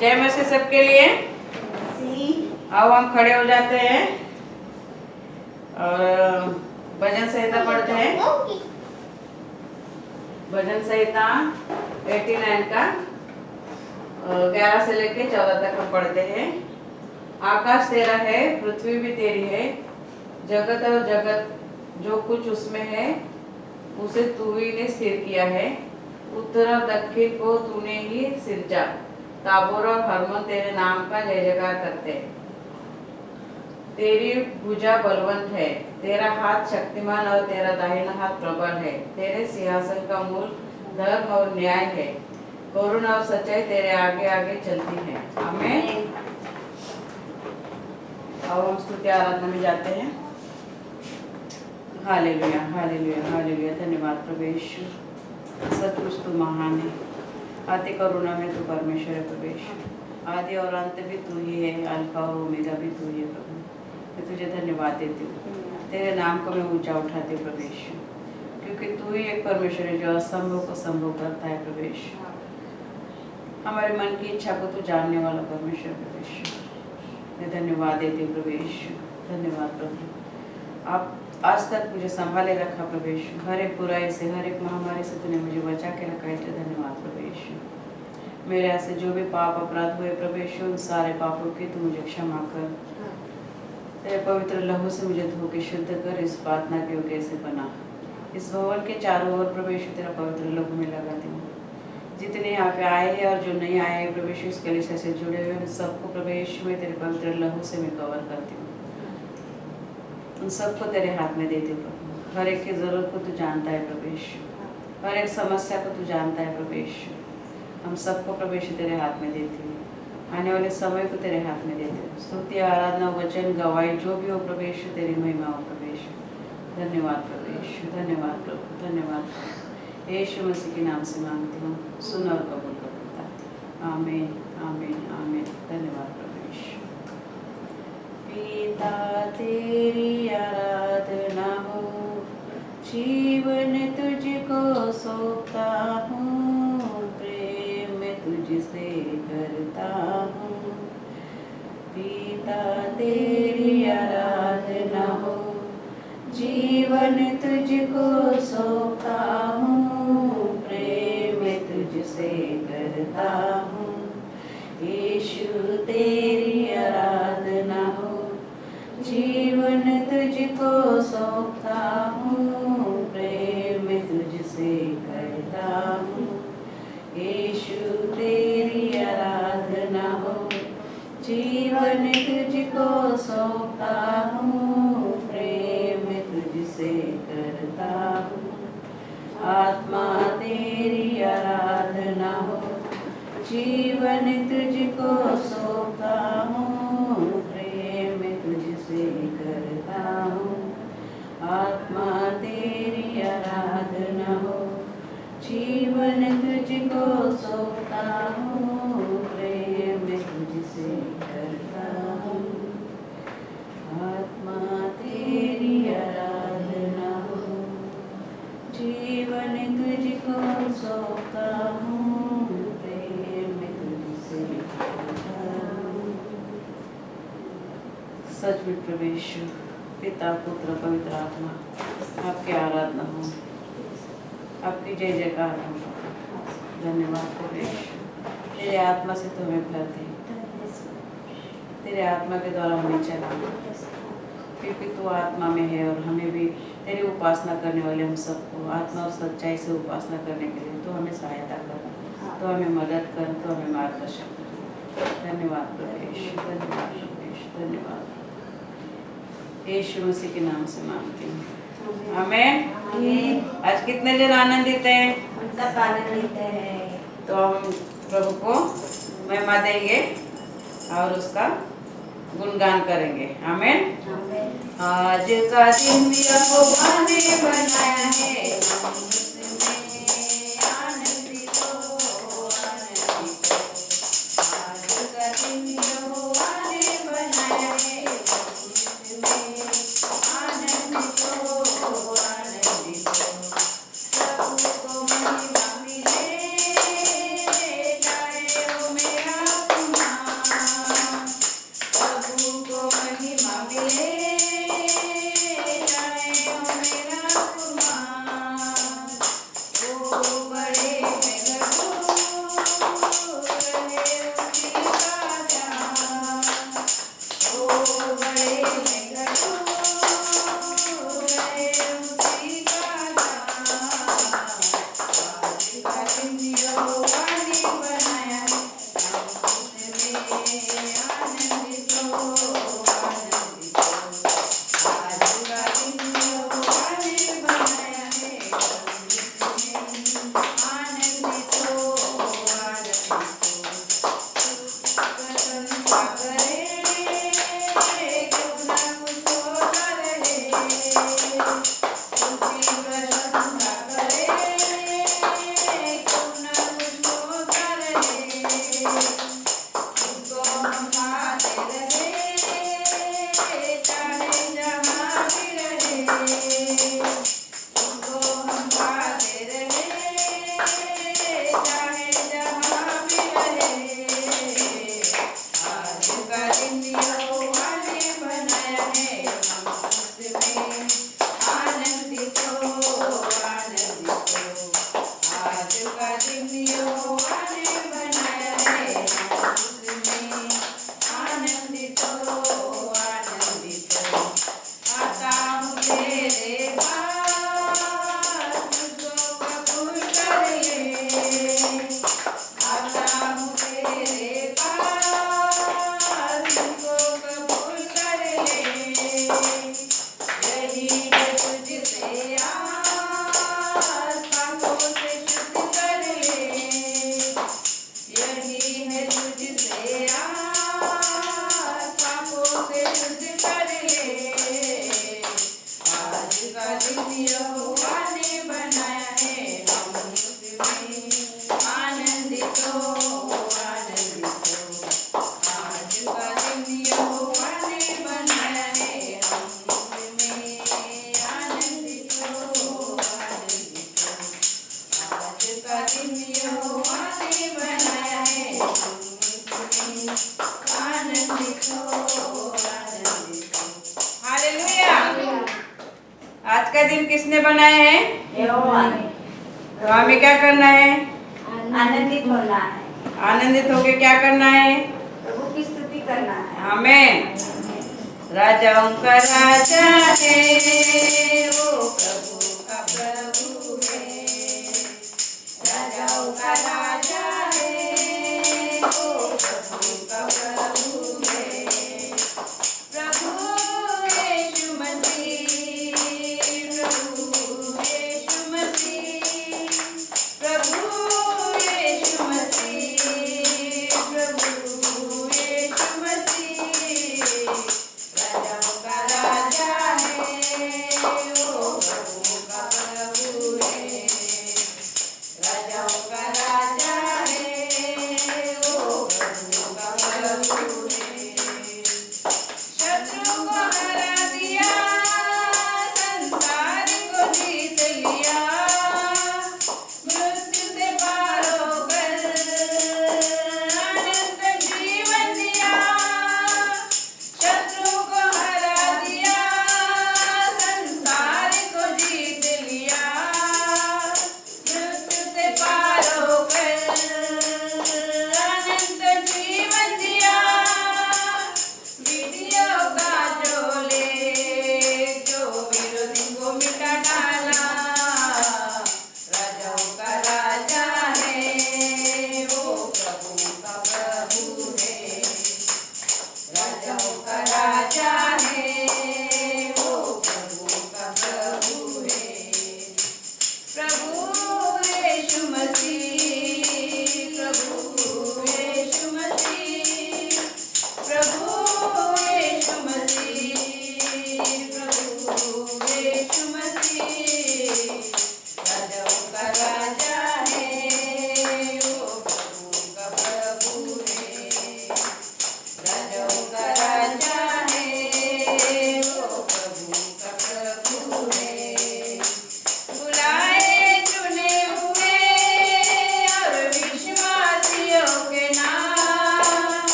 जय मसीह सबके लिए। आओ हम खड़े हो जाते हैं और भजन संहिता पढ़ते हैं। भजन संहिता 89 का 11 से लेके 14 तक हम पढ़ते हैं। आकाश तेरा है, पृथ्वी भी तेरी है, जगत और जगत जो कुछ उसमें है उसे तू ही ने स्थिर किया है। उत्तर और दक्षिण को तूने ही सिरजा। ताबोर और हरमोन तेरे नाम का जय जयकार करते। तेरी भुजा बलवंत है, तेरा हाथ शक्तिमान और तेरा दाहिना हाथ प्रबल है। तेरे सिंहासन का मूल धर्म और न्याय है, करुणा और सच्चाई तेरे आगे आगे चलती है। आमीन। अब हम स्तुति आराधना में जाते हैं। Hallelujah hallelujah hallelujah. धन्यवाद प्रभु यीशु, सचमुच तू महान है। अति करुणा में तू परमेश्वर है प्रभु यीशु। आदि और अंत भी तू ही है, अल्फा और ओमेगा भी तू ही है प्रभु। मैं तुझे धन्यवाद देती हूँ, तेरे नाम को मैं ऊंचा उठाती हूँ प्रभु यीशु, क्योंकि तू ही एक परमेश्वर है जो असंभव को संभव करता है प्रभु यीशु। हमारे मन की इच्छा को तू जानने वाला परमेश्वर प्रभु यीशु, मैं धन्यवाद देती हूँ प्रभु यीशु। धन्यवाद प्रभु, आप आज तक मुझे संभाले रखा प्रभु यीशु। हर एक बुराई से, हर एक महामारी से तूने मुझे बचा के रखा, इसलिए धन्यवाद प्रभु यीशु। मेरे ऐसे जो भी पाप अपराध हुए प्रभु यीशु, उन सारे पापों की तू मुझे क्षमा कर। तेरे पवित्र लहू से मुझे धो के शुद्ध कर, इस प्रार्थना के योग्य से बना। इस भवन के चारों ओर प्रभु यीशु तेरा पवित्र लहू में लगाती हूँ। जितने यहाँ पे आए हैं और जो नहीं आए हैं प्रभु यीशु, इस कलीसिया से जुड़े हुए उन सबको प्रभु यीशु में तेरे पवित्र लहू से मैं कवर करती हूँ। उन सबको तेरे हाथ में देती हूँ प्रभु। हर एक की ज़रूरत को तू जानता है प्रभु यीशु, हर एक समस्या को तू जानता है प्रभु यीशु। हम सबको प्रभु यीशु तेरे हाथ में देती हूँ। आने वाले समय को तेरे हाथ में देते हूँ। स्तुति आराधना वचन गवाही जो भी हो प्रभु यीशु, तेरी महिमा हो प्रभु यीशु। धन्यवाद प्रभु यीशु, धन्यवाद प्रभु, धन्यवाद। यीशु मसीह के नाम से मांगती हूँ, सुन और कबूल कर पिता। आमीन आमीन आमीन। धन्यवाद प्रभु यीशु। पिता तेरी आराधना हो, जीवन तुझको सौंपता हूँ, प्रेम तुझसे करता हूँ। पिता तेरी आराधना हो, जीवन तुझको सौंपता हूँ, प्रेम तुझसे करता हूँ। यीशु तेरी आराधना हो, जीवन तुझको सौंपता हूँ, प्रेम तुझसे करता हूँ। यीशु तेरी आराधना हो, जीवन तुझको सौंपता हूँ, प्रेम तुझसे करता हूँ। आत्मा तेरी आराधना हो, जीवन तुझको सौंपता हूँ, प्रेम तुझसे करता हूँ। आत्मा तेरी आराधना हो, जीवन तुझको सौंपता हूँ, प्रेम तुझसे करता हूँ। आत्मा तेरी आराधना हो, जीवन तुझको सौंपता हूँ, प्रेम तुझसे करता हूँ। सचमुच प्रभु यीशु, पिता पुत्र पवित्र आत्मा, आपकी आराधना हो, आपकी जय जयकार हो। धन्यवाद प्रभु यीशु, तेरे आत्मा से तो हमें भरते, तेरे आत्मा के द्वारा हमें चला, क्योंकि तू आत्मा में है और हमें भी तेरी उपासना करने वाले हम सबको आत्मा और सच्चाई से उपासना करने के लिए तो हमें सहायता कर, तो हमें मदद कर, तो हमें मार्गदर्शन कर। धन्यवाद प्रभु यीशु, धन्यवाद प्रभु यीशु, धन्यवाद। यीशु मसीह के नाम से मांगती हूँ, आमीन। आज कितने दिन आनंदित हैं? हम सब आनंदित हैं। तो हम प्रभु को महिमा देंगे और उसका गुणगान करेंगे। आमीन। आज का दिन यहोवा ने बनाया है, हम उसमें आनंदित हो, आनंदित हो। आज का दिन यहोवा ने बनाया है, हम उसमें आनंदित हो, आनंदित हो। प्रभु को महिमा मिले, जय हो मेरा दिन यहोवा ने बनाया है, हम उसमें आनंदित हो, आनंदित हो। आज का दिन यहोवा ने बनाया है, हम उसमें आनंदित हो, आनंदित हो। प्रशंसा करें, क्यों न कुछ होता रहे, उसकी प्रशंसा करें, क्यों न कुछ होता रहे, उसको हम पाते रहे, चाहे जहाँ भी रहे, उसको हम पाते रहे, चाहे जहाँ भी रहे। आज का दिन यहोवा ने बनाया है, हम उसमें आनंदित हो, आनंदित हो। आज का दिन यहोवा ने बनाया है, हम उसमें आनंदित हो, आनंदित हो। आता हूँ तेरे पास, तुझको कबूल कर ले, आता हूँ तेरे पास, तुझको कबूल कर ले। यही है तुझसे आस, पापों से शुद्ध कर ले, यही है तुझसे आस, पापों से शुद्ध कर ले। आज का दिन यहोवा ने बनाया है, हम उसमें आनंदित हो, आनंदित हो। आज का दिन यहोवा ने बनाया है, हम उसमें आनंदित हो, आनंदित हो। आज का दिन यहोवा ने बनाया है, हम उसमें आनंदित हो, आनंदित हो। हालेलुया। आज का दिन किसने बनाया है? यहोवा ने। तो हमें क्या करना है? आनंदित होना है, आनंदित होके क्या करना है? प्रभु की स्तुति करना है। आमेन। राजाओं का राजा है, वो प्रभु का प्रभु है, राजाओं का राजा है, वो प्रभु का प्रभु है। प्रभु यीशु मसीह, प्रभु यीशु मसीह, प्रभु यीशु मसीह, प्रभु यीशु मसीह। राजाओं का राजा है, वो प्रभु का प्रभु है, राजाओं का राजा है, वो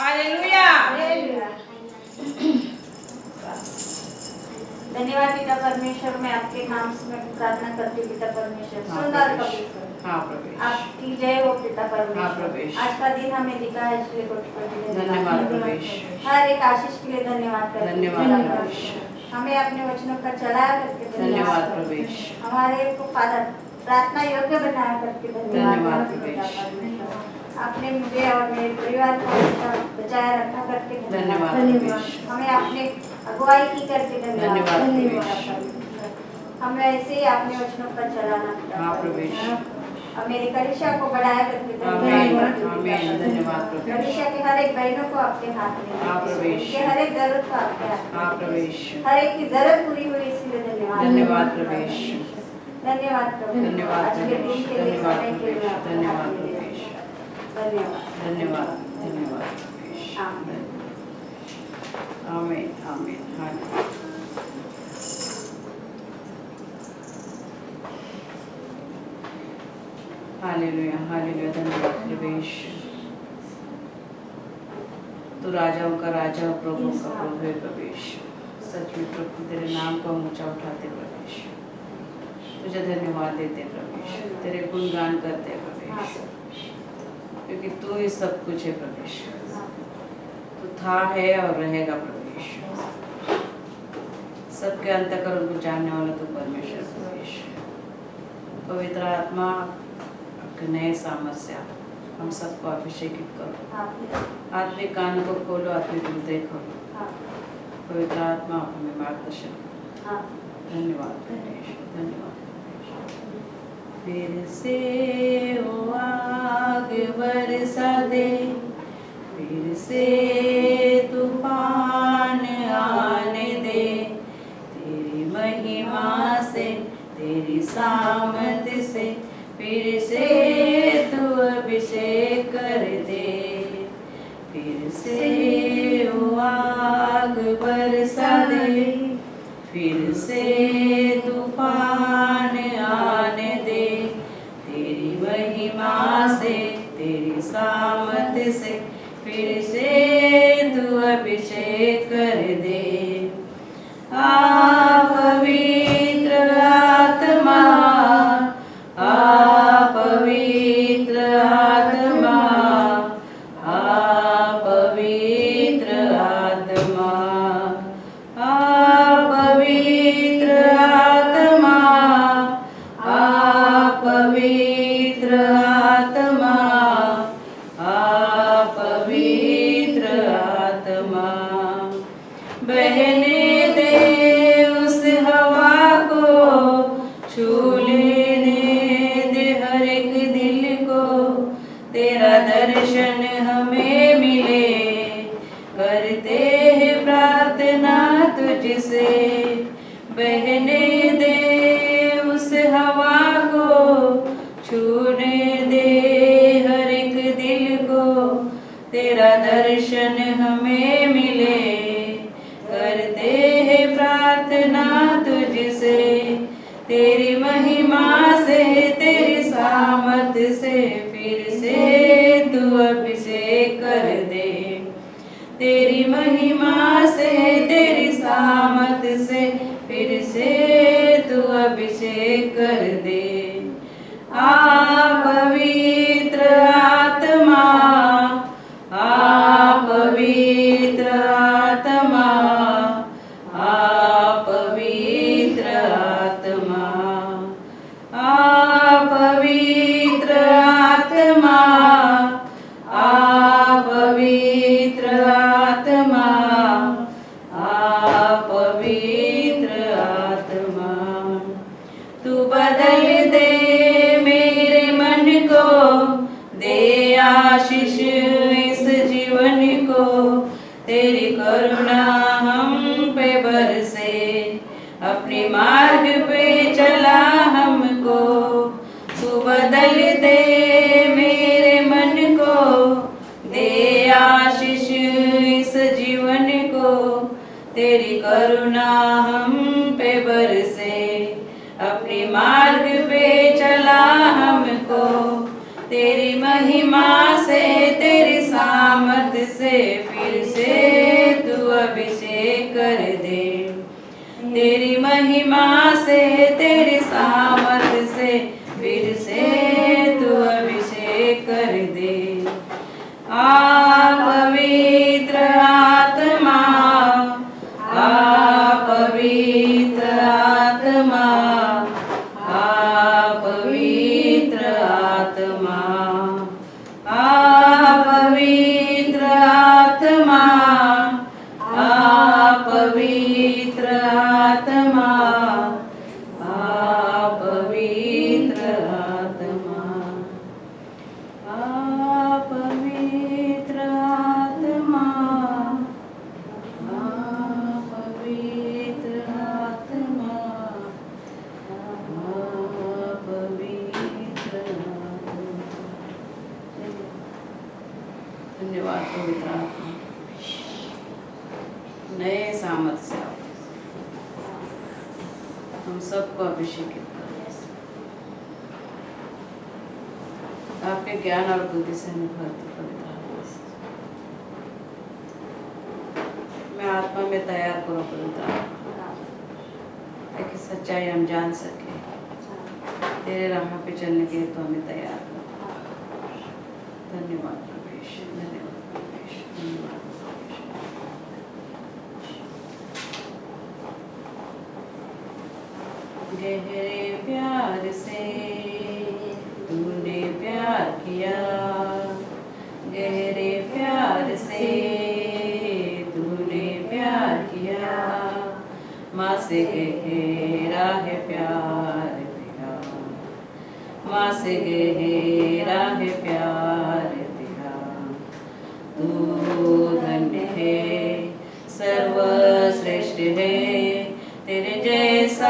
हालेलुया। धन्यवाद पिता परमेश्वर, मैं आपके नाम से मैं प्रार्थना करती हूँ पिता परमेश्वर, सुंदर पवित्र। हाँ प्रभु। आपकी जय हो पिता हाँ परमेश्वर। प्रभु। आज का दिन हमें दिखा है इसलिए कोटि-कोटि धन्यवाद प्रभु। हर एक आशीष के लिए धन्यवाद करते हैं। धन्यवाद प्रभु। हमें अपने वचनों का चलाया करके धन्यवाद प्रभु। हमारे को फादर प्रार्थना योग्य बनाया करके धन्यवाद पिता परमेश्वर। आपने मुझे और मेरे परिवार को हमेशा बचाए रखा करके धन्यवाद। हमें अपने अगुवाई की करके धन्यवाद। हमें ऐसे ही अपने वचनों पर चलाना पिता हाँ परमेश्वर। और मेरी कलिशा को बढ़ाया करके धन्यवाद प्रभु। कलिशा के हर एक बहनों को आपके हाथ में, हाँ प्रभु। के हर एक जरूरत को आपके हाथ हाँ में, प्रभु। हर एक की जरूरत पूरी हुई इसलिए धन्यवाद। धन्यवाद प्रभु। धन्यवाद प्रभु। धन्यवाद आज के दिन के लिए धन्यवाद समय के लिए आपका धन्यवाद हाथ में प्रभु। धन्यवाद। धन्यवाद। धन्यवाद। आमीन। आमीन। आमीन। हाँ। हालेलुया। हालेलुया। धन्यवाद प्रभु। तू राजाओं का राजा और प्रभु का प्रभु है प्रभु। सच में प्रभु तेरे नाम को हम ऊंचा उठाते प्रभु। तुझे धन्यवाद देते प्रभु। तेरे गुणगान करते प्रभु, क्योंकि तू ही सब कुछ है प्रभु। तू था, है और रहेगा प्रभु। सबके अंतःकरण को जानने वाला तू परमेश्वर प्रभु। पवित्र आत्मा नए सामर्थ्य से हम सबको अभिषेकित करो। आत्मिक कान को खोलो, आत्मिक हृदय खोलो। पवित्र आत्मा हमें मार्गदर्शन करो। धन्यवाद धन्यवाद। फिर से वो आग बरसा दे, फिर से तूफान आने दे, तेरी महिमा से, तेरी सामर्थ से फिर से तू अभिषेक कर दे। फिर से वो आग बरसा दे, फिर से तूफान आने दे, तेरी महिमा से, तेरी सामर्थ से फिर से तू अभिषेक कर दे। पवित्र आत्मा, पवित्र आत्मा, पवित्र आत्मा, पवित्र आत्मा, पवित्र आत्मा, पवित्र आत्मा, बहने दे उस हवा को, छू लेने दे हर एक दिल को, तेरा दर्शन हमें मिले, करते हैं प्रार्थना तुझसे। बहने दे उस हवा को, छूने दे हर एक दिल को, तेरा दर्शन हमें मिले, करते हैं प्रार्थना तुझसे। तेरी महिमा से, तेरी सामर्थ से फिर से तू अभिषेक कर दे। तेरी महिमा से, तेरी सामर्थ से फिर से तू अभिषेक कर दे। पवित्र आत्मा, पवित्र आत्मा, पवित्र आत्मा, पवित्र आत्मा, पवित्र आत्मा, पवित्र आत्मा, तू बदल दे मेरे मन को, दे आशीष इस जीवन को, तेरी करुणा हम पे बरसे, अपने मार्ग पे चला हमको। तू बदल दे मेरे मन को, दे आशीष इस जीवन को, तेरी करुणा हम पे बरसे, अपने मार्ग पे चला हमको। तेरी महिमा से, तेरी सामर्थ से से फिर से तू अभिषेक कर दे। तेरी महिमा से तेरी सामर्थ से फिर से तू अभिषेक कर दे। पवित्र आत्मा, पवित्र आत्मा, पवित्र आत्मा, पवित्र आत्मा, पवित्र आत्मा, पवित्र आत्मा, पवित्र आत्मा, पवित्र आत्मा, पवित्र आत्मा। धन्यवाद पवित्र आत्मा, नए सामर्थ्य से हम सबको अभिषेकित करें। आपके ज्ञान और बुद्धि से हमें भरती पवित्र आत्मा। मैं आत्मा में तैयार करो पवित्र आत्मा, ताकि सच्चाई हम जान सके। तेरे राह पे चलने के लिए तो हमें तैयार करो। धन्यवाद प्रभेश, धन्यवाद प्रभेश, धन्यवाद प्रभेश। गहरे प्यार से तूने प्यार किया, गहरे प्यार से तूने प्यार किया। माँ से गहरा है प्यार तेरा, माँ से गहरा है प्यार तेरा। तू धन्य है, सर्वश्रेष्ठ है, तेरे जैसा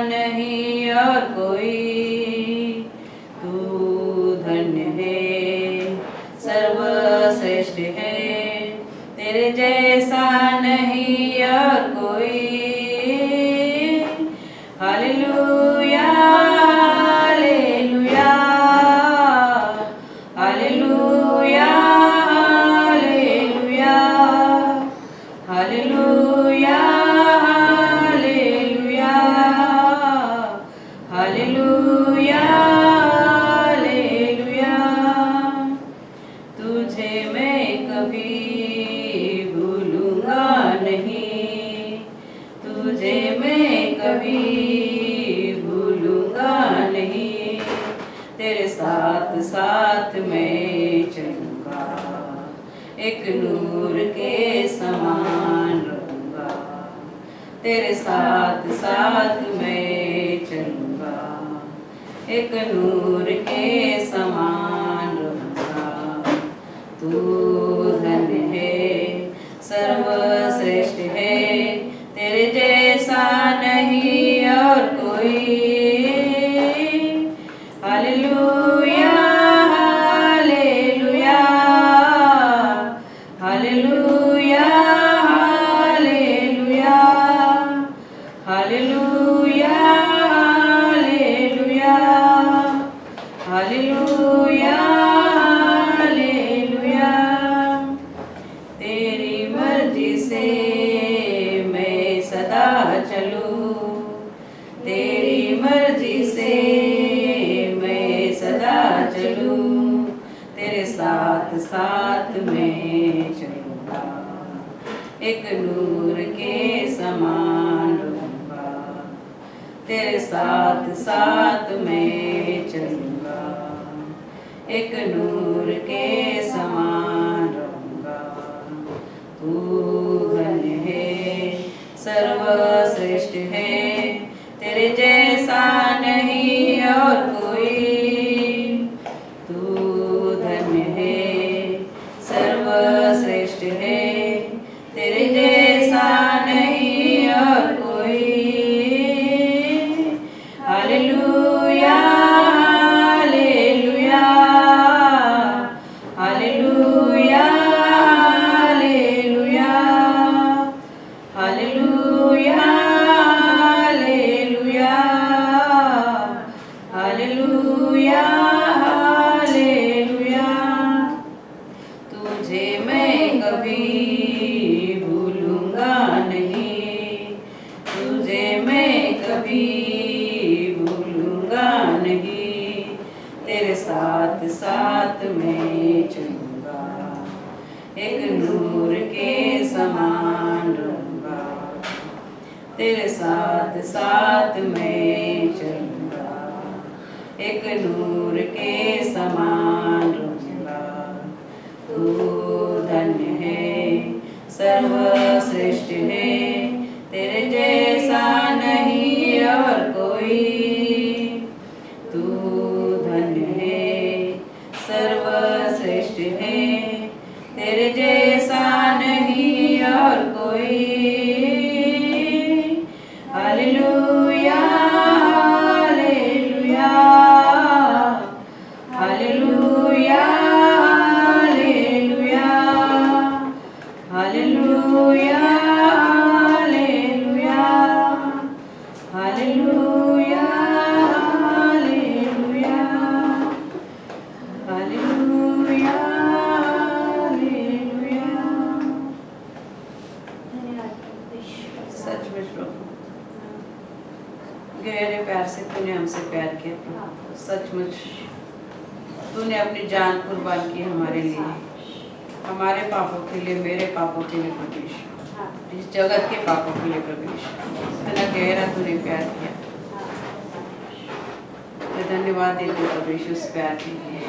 नहीं और कोई। तू धन्य है, सर्वश्रेष्ठ है, तेरे जैसा नहीं और कोई। Hallelujah, hallelujah, hallelujah, hallelujah, hallelujah, hallelujah, hallelujah. तुझे मैं कभी भूलूंगा नहीं, तुझे मैं कभी भूलूंगा नहीं। तेरे साथ साथ मैं चलूंगा, एक नूर के समान रहूंगा। तेरे साथ साथ मैं चलूंगा, एक नूर के समान रहूंगा। तू धन्य है, सर्वश्रेष्ठ है, तेरे जैसा नहीं और कोई। Hallelujah, hallelujah, hallelujah, hallelujah, hallelujah, hallelujah, hallelujah, hallelujah. तेरी मर्जी से मैं सदा चलूं, तेरी मर्जी से मैं सदा चलूं। तेरे साथ साथ मैं चलूंगा, एक नूर के समान रहूंगा। तेरे साथ साथ मैं चलूंगा, एक नूर के समान रहूंगा। तू धन्य है, सर्वश्रेष्ठ है, तेरे जैसा नहीं और कोई। तू धन्य है, सर्वश्रेष्ठ है, तेरे जैसा नहीं और कोई। Hallelujah, hallelujah, hallelujah, hallelujah, hallelujah, hallelujah, hallelujah, hallelujah. कभी भूलूंगा नहीं, तुझे मैं कभी भूलूंगा नहीं, तेरे साथ साथ मैं चलूंगा, एक नूर के समान रहूंगा, तेरे साथ साथ मैं चलूंगा, एक नूर के समान रहूंगा। तू धन्य है, सर्वश्रेष्ठ है, तेरे जैसा नहीं और कोई। तू धन्य है, सर्वश्रेष्ठ है, तेरे जैसा नहीं और कोई। Hallelujah hallelujah hallelujah hallelujah hallelujah hallelujah hallelujah hallelujah hallelujah hallelujah. सचमुच प्रभु गहरे प्यार से तूने हमसे प्यार किया प्रभु, सचमुच तूने अपनी जान कुर्बान की हमारे लिए, हमारे पापों के लिए, मेरे पापों के लिए प्रभु, इस जगत के पापों के लिए प्रभु। इतना गहरा तूने प्यार किया, मैं धन्यवाद देती हूँ प्रभु उस प्यार के लिए।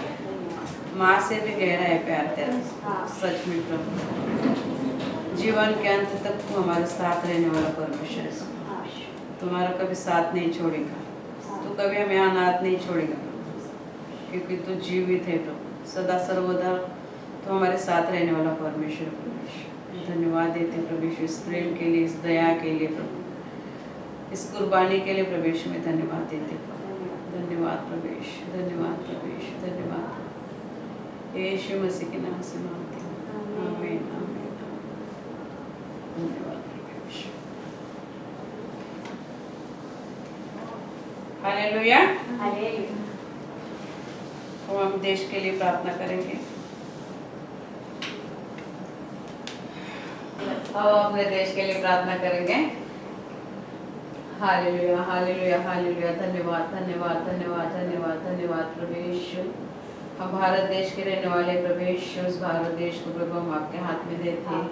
माँ से भी गहरा है प्यार तेरा, सच में प्रभु। जीवन के अंत तक तू हमारे साथ रहने वाला परमेश्वर है, तुम्हारा कभी साथ नहीं छोड़ेगा, तू कभी हमें अनाथ नहीं छोड़ेगा क्योंकि तू जीवित है प्रभु, सदा सर्वदा तो हमारे साथ रहने वाला परमेश्वर प्रभु। धन्यवाद देते प्रभु इस प्रेम के लिए, इस दया के लिए प्रभु, इस कुर्बानी के लिए प्रभु में धन्यवाद देते प्रभु। धन्यवाद प्रभु, धन्यवाद प्रभु, धन्यवाद यीशु मसीह के नाम से मांगती हूँ, आमीन आमीन। धन्यवाद प्रभु। हालेलुया। तो हम देश के लिए प्रार्थना करेंगे। अब अपने देश के लिए प्रार्थना करेंगे। Hallelujah hallelujah hallelujah. धन्यवाद धन्यवाद धन्यवाद धन्यवाद धन्यवाद प्रभु यीशु। हम भारत देश के रहने वाले प्रभु यीशु, उस भारत देश को प्रभु हम आपके हाथ में देते हैं।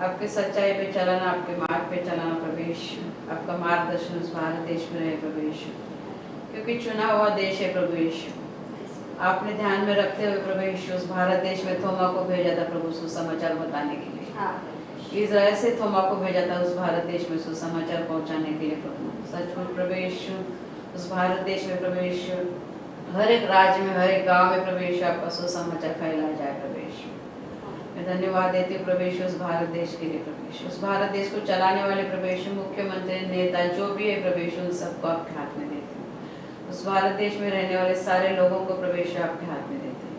आपके सच्चाई पे चलाना, आपके मार्ग पे चलाना प्रभु यीशु, आपका मार्गदर्शन उस भारत देश में रहे प्रभु यीशु, क्योंकि चुना हुआ देश है प्रभु यीशु। आपने ध्यान में रखते हुए प्रभु यीशु उस भारत देश में थोमा को भेजा था प्रभु सुसमाचार बताने के लिए। इज़राइल से थोमा को भेजा था उस भारत देश में सुसमाचार पहुंचाने के लिए प्रभु। सचमुच प्रभु यीशु उस भारत देश में प्रभु यीशु, हर एक राज्य में, हर एक गांव में प्रभु यीशु आपका सुसमाचार फैलाया जाए प्रभु यीशु। मैं धन्यवाद देती हूँ प्रभु यीशु उस भारत देश के लिए प्रभु यीशु। उस भारत देश को चलाने वाले प्रभु यीशु, मुख्यमंत्री, नेता जो भी है प्रभु यीशु, उन सबको आपके हाथ में देती हूँ। उस भारत देश में रहने वाले सारे लोगों को प्रभु यीशु आपके हाथ में देते हैं।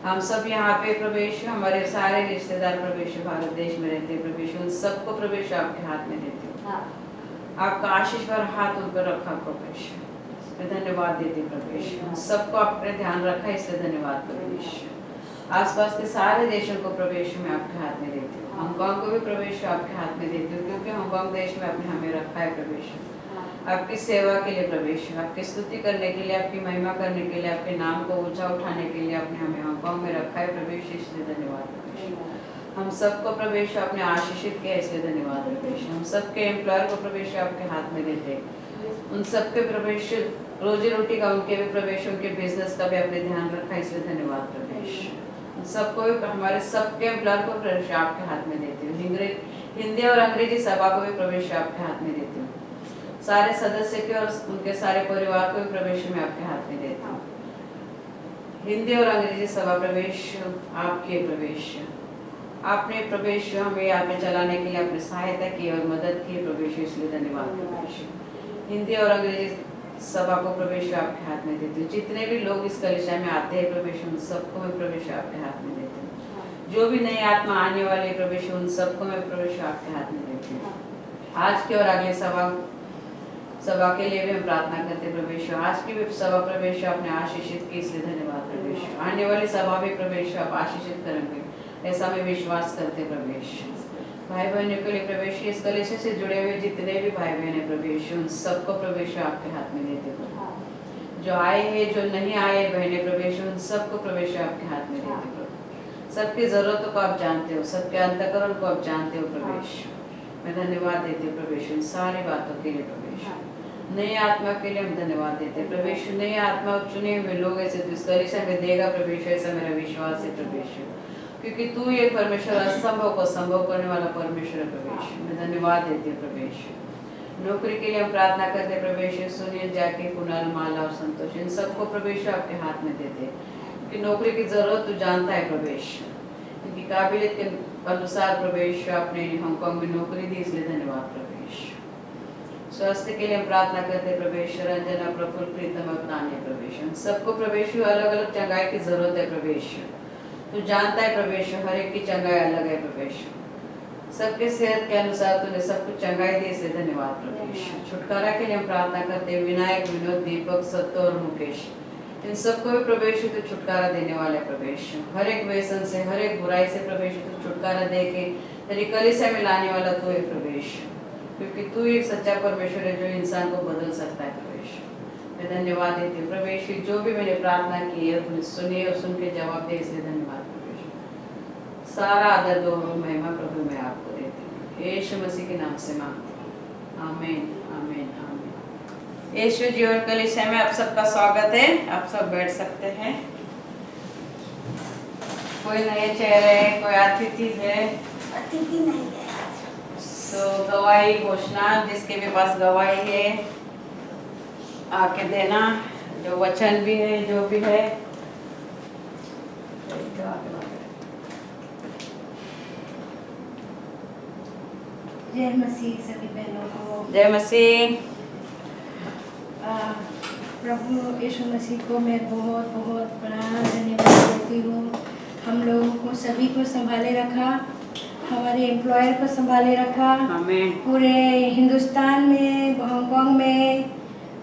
हम सब यहाँ पे प्रभु यीशु, हमारे सारे रिश्तेदार प्रभु यीशु भारत देश में रहते हैं प्रभु यीशु, उन सबको प्रभु यीशु आपके हाथ में देते हैं। आपका आशीष पर हाथ उन पर रखा प्रभु यीशु। मैं धन्यवाद देती प्रभु यीशु, सबको आपने ध्यान रखा, इसलिए धन्यवाद प्रभु यीशु। आसपास के सारे देशों को प्रभु यीशु मैं आपके हाथ में देती हूँ। हांगकांग को भी प्रभु यीशु आपके हाथ में देती हूँ, क्योंकि हांगकांग देश में आपने हमें रखा है प्रभु यीशु, आपकी सेवा के लिए प्रभु यीशु, आपकी स्तुति करने के लिए, आपकी महिमा करने के लिए, आपके नाम को ऊंचा उठाने के लिए आपने हमें हांगकांग में रखा है प्रभु यीशु, इसलिए धन्यवाद प्रभु यीशु। हम सबको प्रभु यीशु आपने आशीषित किया, इसलिए धन्यवाद प्रभु यीशु। हम सबके एम्प्लॉयर को प्रभु यीशु आपके हाथ में देते, उन सबके प्रभु यीशु रोजी रोटी का, उनके भी प्रभु यीशु, उनके बिजनेस का भी आपने ध्यान रखा, इसलिए धन्यवाद प्रभु यीशु। सबको भी, हमारे सबके एम्प्लॉयर को प्रभु यीशु आपके हाथ में देती हूँ। हिंदी और अंग्रेजी सभा को भी प्रभु यीशु आपके हाथ में देती हूँ। सारे सदस्य के और उनके सारे परिवार को भी प्रभु यीशु मैं आपके हाथ में देता हूँ। हिंदी और अंग्रेजी सभा प्रभु यीशु आपके प्रभु यीशु, आपने प्रभु यीशु हमें यहाँ पे चलाने के लिए आपने सहायता की और मदद की प्रभु यीशु, इसलिए धन्यवाद प्रभु यीशु। हिंदी और अंग्रेजी सभा को प्रभु यीशु आपके हाथ में देती हूँ। जितने भी लोग इस कलीसिया में आते हैं प्रभु यीशु, उन सबको मैं प्रभु यीशु आपके हाथ में देती हूँ। जो भी नई आत्मा आने वाली प्रभु यीशु, उन सबको मैं प्रभु यीशु आपके हाथ में देती हूँ। आज की और अगली सभा के लिए भी हम प्रार्थना करते हैं प्रभु यीशु। आज की भी सभा प्रभु यीशु आपने आशीषित की, इसलिए धन्यवाद प्रभु यीशु। आने वाली सभा भी प्रभु यीशु आप आशीषित करेंगे, ऐसा मैं विश्वास करते प्रभु यीशु। भाई बहनों के लिए प्रभु यीशु, इस कलीसिया से जुड़े हुए जितने भी भाई बहन है प्रभु यीशु, उन सबको प्रभु यीशु आपके हाथ में देते प्रभु। जो आए हैं, जो नहीं आए बहने प्रभु यीशु, उन सबको प्रभु यीशु आपके हाथ में देते प्रभु। सबकी जरूरतों को आप जानते हो, सबके अंतःकरण को आप जानते हो प्रभु यीशु। मैं धन्यवाद देती हूँ प्रभु यीशु इन सारी बातों के लिए प्रभु यीशु। नई आत्मा के लिए हम धन्यवाद देते हैं प्रभु यीशु। नई आत्मा चुने हुए लोग ऐसे तो इस कलीसिया में देगा प्रभु यीशु, ऐसा मेरा विश्वास है प्रभु यीशु, क्योंकि तू ये परमेश्वर असंभव को संभव करने वाला परमेश्वर है प्रभु यीशु। मैं धन्यवाद देती हूँ प्रभु यीशु। नौकरी के लिए हम प्रार्थना करते हैं प्रभु यीशु। सुनील, जैकी, कुणाल, माला और संतोष, इन सबको प्रभु यीशु आपके हाथ में देते हैं, क्योंकि नौकरी की जरूरत तू जानता है प्रभु यीशु। क्योंकि काबिलियत के अनुसार प्रभु यीशु आपने हांगकांग में नौकरी दी, इसलिए धन्यवाद प्रभु यीशु। स्वास्थ्य के लिए हम प्रार्थना करते हैं प्रभु यीशु। रंजना, प्रफुल्ल, प्रीतम, अपनाने प्रभु यीशु, सबको प्रभु यीशु अलग अलग चंगाई की जरूरत है प्रभु यीशु। तू जानता है प्रभु यीशु, हर एक की चंगाई अलग है प्रभु यीशु। सबके सेहत के अनुसार तूने सब कुछ चंगाई दी, इसलिए धन्यवाद प्रभु यीशु। छुटकारा के लिए हम प्रार्थना करते हैं विनायक, विनोद, दीपक, सत्तो और मुकेश, इन सबको भी प्रभु यीशु तू छुटकारा देने वाला है प्रभु यीशु। हर एक व्यसन से, हर एक बुराई से प्रभु यीशु तू छुटकारा दे के तेरी कलीसिया में लाने वाला तू है प्रभु यीशु, क्योंकि तू एक सच्चा परमेश्वर है जो इंसान को बदल सकता है प्रभु यीशु। मैं धन्यवाद देती हूँ प्रभु यीशु, जो भी मैंने प्रार्थना की है तूने सुनी और सुन के जवाब दे, इसलिए धन्यवाद प्रभु यीशु। सारा आदर, गौरव, महिमा प्रभु मैं आपको देती हूँ, यीशु मसीह के नाम से मांगती हूँ, आमीन आमीन आमीन। यीशु जीवन कलीसिया में आप सबका स्वागत है। आप सब बैठ सकते हैं। कोई नए चेहरे, कोई अतिथि है? अतिथि नहीं है। तो गवाही घोषणा, जिसके भी पास गवाही है आके देना, जो वचन भी है, जो भी है। जय मसीह सभी बहनों को। जय मसीह। प्रभु यीशु मसीह को मैं बहुत बहुत बड़ा धन्यवाद देती हूँ। हम लोगों को सभी को संभाले रखा, हमारे एम्प्लॉयर को संभाले रखा, पूरे हिंदुस्तान में, हांगकांग में,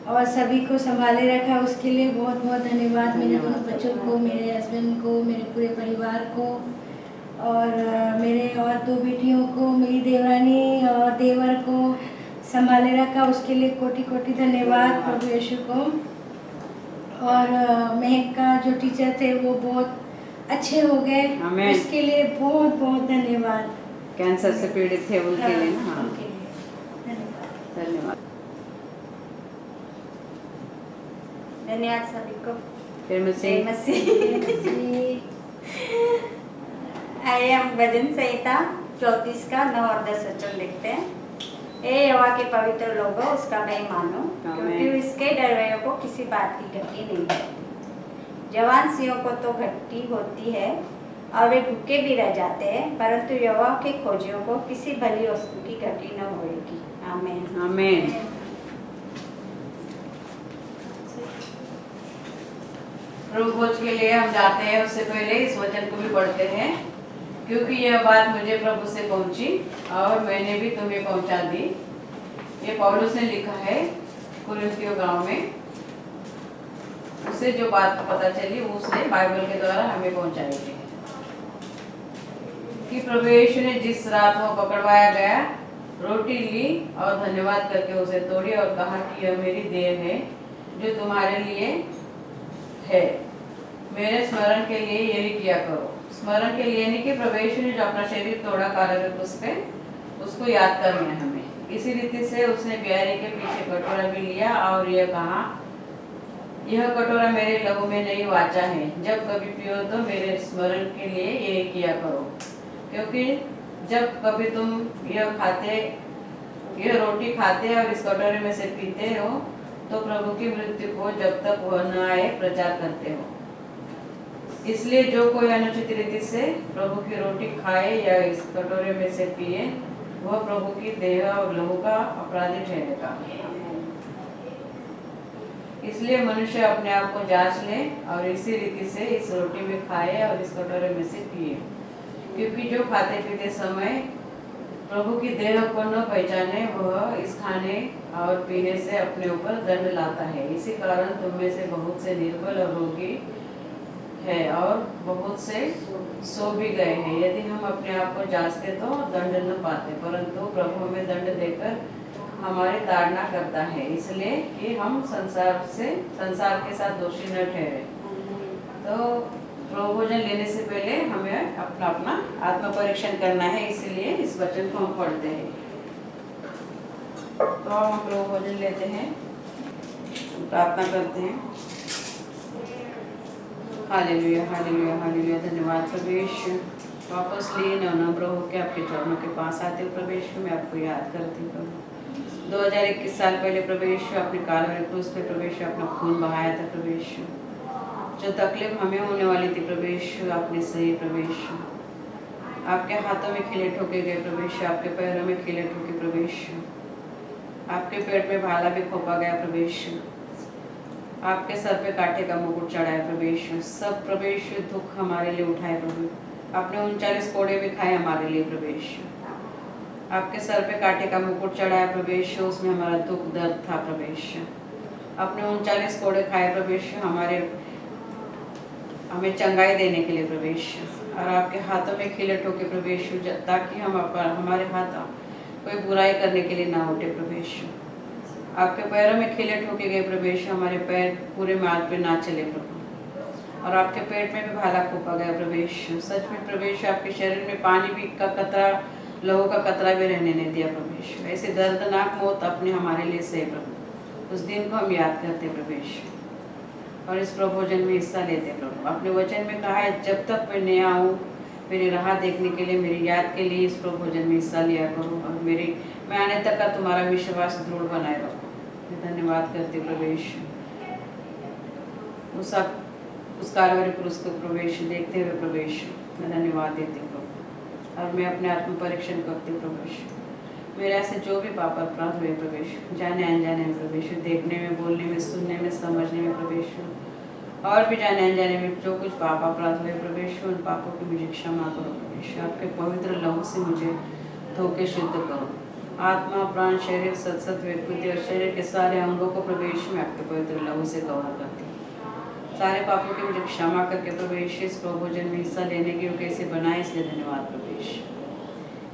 और सभी को संभाले रखा। उसके लिए बहुत बहुत धन्यवाद मेरे दोनों बच्चों को, मेरे हस्बैंड को, मेरे पूरे परिवार को, और मेरे और 2 बेटियों को, मेरी देवरानी और देवर को संभाले रखा। उसके लिए कोटि कोटि धन्यवाद प्रभु यीशु को। और महक का जो टीचर थे वो बहुत अच्छे हो गए, उसके लिए बहुत बहुत धन्यवाद। कैंसर से पीड़ित थे उनके लिए ना, हाँ, उनके लिए धन्यवाद। धन्यवाद सभी को। जय मसीह। आइए हम भजन संहिता 34 का 9 और 10 वचन देखते हैं। ए यहोवा के पवित्र लोगों, उसका भय मानो, क्योंकि इसके डरवैयों को किसी बात की घटी नहीं होती। जवान सिंहों को तो घटी होती है और वे भूखे भी रह जाते हैं, परंतु यहोवा के खोजियों को किसी भली वस्तु की घटी न होगी। आमीन आमीन। प्रभु भोज के लिए हम जाते हैं, उससे पहले इस वचन को भी पढ़ते हैं, क्योंकि यह बात मुझे प्रभु से पहुंची और मैंने भी तुम्हें पहुंचा दी। ये पौलुस ने लिखा है कुरिन्थियों गांव में। उसे जो बात पता चली वो उसने बाइबल के द्वारा हमें पहुंचाई थी, कि प्रभु यीशु ने जिस रात वो पकड़वाया गया, रोटी ली और धन्यवाद करके उसे तोड़ी और कहा कि यह मेरी देह है जो तुम्हारे लिए है, मेरे स्मरण के लिए यही किया करो। स्मरण के लिए नहीं कि प्रभु यीशु ने जो अपना शरीर तोड़ा कारागृह क्रूस पे, उसको याद करना है हमें। इसी रीति से उसने ब्यारी के पीछे कटोरा भी लिया और यह कहा, यह कटोरा मेरे लहू में नई वाचा है, जब कभी पियो तो मेरे स्मरण के लिए यही किया करो। क्योंकि जब कभी तुम यह रोटी खाते और इस कटोरे में से पीते हो तो प्रभु की मृत्यु को जब तक वह न आए प्रचार करते हो। इसलिए जो कोई अनुचित रीति से प्रभु की रोटी खाए या इस कटोरे में से पिए, वह प्रभु की देह और लहू का अपराधी ठहरेगा। इसलिए मनुष्य अपने आप को जांच ले और इसी रीति से इस रोटी में खाए और इस कटोरे में से पिए, क्योंकि जो खाते पीते समय प्रभु की देह को न पहचाने, वह इस खाने और पीने से अपने ऊपर दंड लाता है। इसी कारण तुम में से बहुत से निर्बल और रोगी है और बहुत से सो भी गए हैं। यदि हम अपने आप को जांचते तो दंड न पाते, परंतु प्रभु हमें दंड देकर हमारी ताड़ना करता है, इसलिए कि हम संसार के साथ दोषी न ठहरे। तो प्रभु भोजन लेने से पहले हमें अपना आत्म परीक्षण करना है, इसलिए इस वचन को हम पढ़ते हैं। तो हम प्रभु भोजन लेते हैं, प्रार्थना करते हैं। Hallelujah hallelujah hallelujah. धन्यवाद प्रभु यीशु। वापस लिए नम्र होकर आपके चरणों के पास आते हो प्रभु यीशु। मैं आपको याद करती हूँ प्रभु, 2021 साल पहले प्रभु यीशु अपने कालवरी क्रूस पे प्रभु यीशु अपना खून बहाया था प्रभु यीशु। जो तकलीफ हमें होने वाली थी प्रभु यीशु आपने सही प्रभु यीशु। आपके हाथों में खिले ठोके गए प्रभु यीशु, आपके पैरों में खिले ठोके प्रभु यीशु, आपके पेट में भाला भी खोपा गया प्रभु यीशु, आपके सर पे कांटे का मुकुट चढ़ाया प्रभु यीशु। सब प्रभु यीशु दुख हमारे लिए उठाए प्रभु, आपने 39 कोड़े भी खाए हमारे लिए प्रभु यीशु। आपके सर पे कांटे का मुकुट चढ़ाया प्रभु यीशु, उसमें हमारा दुख दर्द था प्रभु यीशु। आपने 39 कोड़े खाए प्रभु यीशु हमें चंगाई देने के लिए प्रभु यीशु। और आपके हाथों में खिले ठोके प्रभु यीशु, ताकि हम हमारे हाथ कोई बुराई करने के लिए ना उठे प्रभु यीशु। आपके पैरों में खिले ठोके गए प्रभु यीशु, हमारे पैर पूरे मार्ग पे ना चले प्रभु। और आपके पेट में भी भाला खोपा गया प्रभु यीशु। सच में प्रभु यीशु आपके शरीर में पानी भी का कतरा, लहू का कतरा भी रहने नहीं दिया प्रभु यीशु। ऐसे दर्दनाक मौत अपने हमारे लिए सही प्रभु, उस दिन को हम याद करते प्रभु यीशु और इस प्रभु भोजन में हिस्सा लेते प्रभु। अपने वचन में कहा है, जब तक मैं नहीं आऊँ मेरी राह देखने के लिए, मेरी याद के लिए इस प्रभु भोजन में हिस्सा लिया करो और मैं आने तक का तुम्हारा विश्वास दृढ़ बनाए रखो। मैं धन्यवाद करती प्रभु यीशु उस कालवरी क्रूस को प्रभु यीशु देखते हुए प्रभु यीशु मैं धन्यवाद देती हूँ प्रभु। और मैं अपने आत्म परीक्षण करती हूँ प्रभु यीशु। मेरे ऐसे जो भी पाप अपराध हुए प्रभु यीशु, जाने अनजाने में प्रभु यीशु, देखने में, बोलने में, सुनने में, समझने में प्रभु यीशु, और भी जाने अनजाने में जो कुछ पाप अपराध हुए प्रभु यीशु, उन पापों की मुझे क्षमा करो प्रभु यीशु। आपके पवित्र लहू से मुझे धो के शुद्ध करो। आत्मा, प्राण, शरीर, सत बुद्धि और शरीर के सारे अंगों को प्रभु यीशु मैं आपके पवित्र लहू से कवर करती हूँ। सारे पापों की मुझे क्षमा करके प्रभु यीशु इस प्रभु भोजन में हिस्सा लेने के योग्य कैसे बनाए, इसलिए धन्यवाद प्रभु यीशु।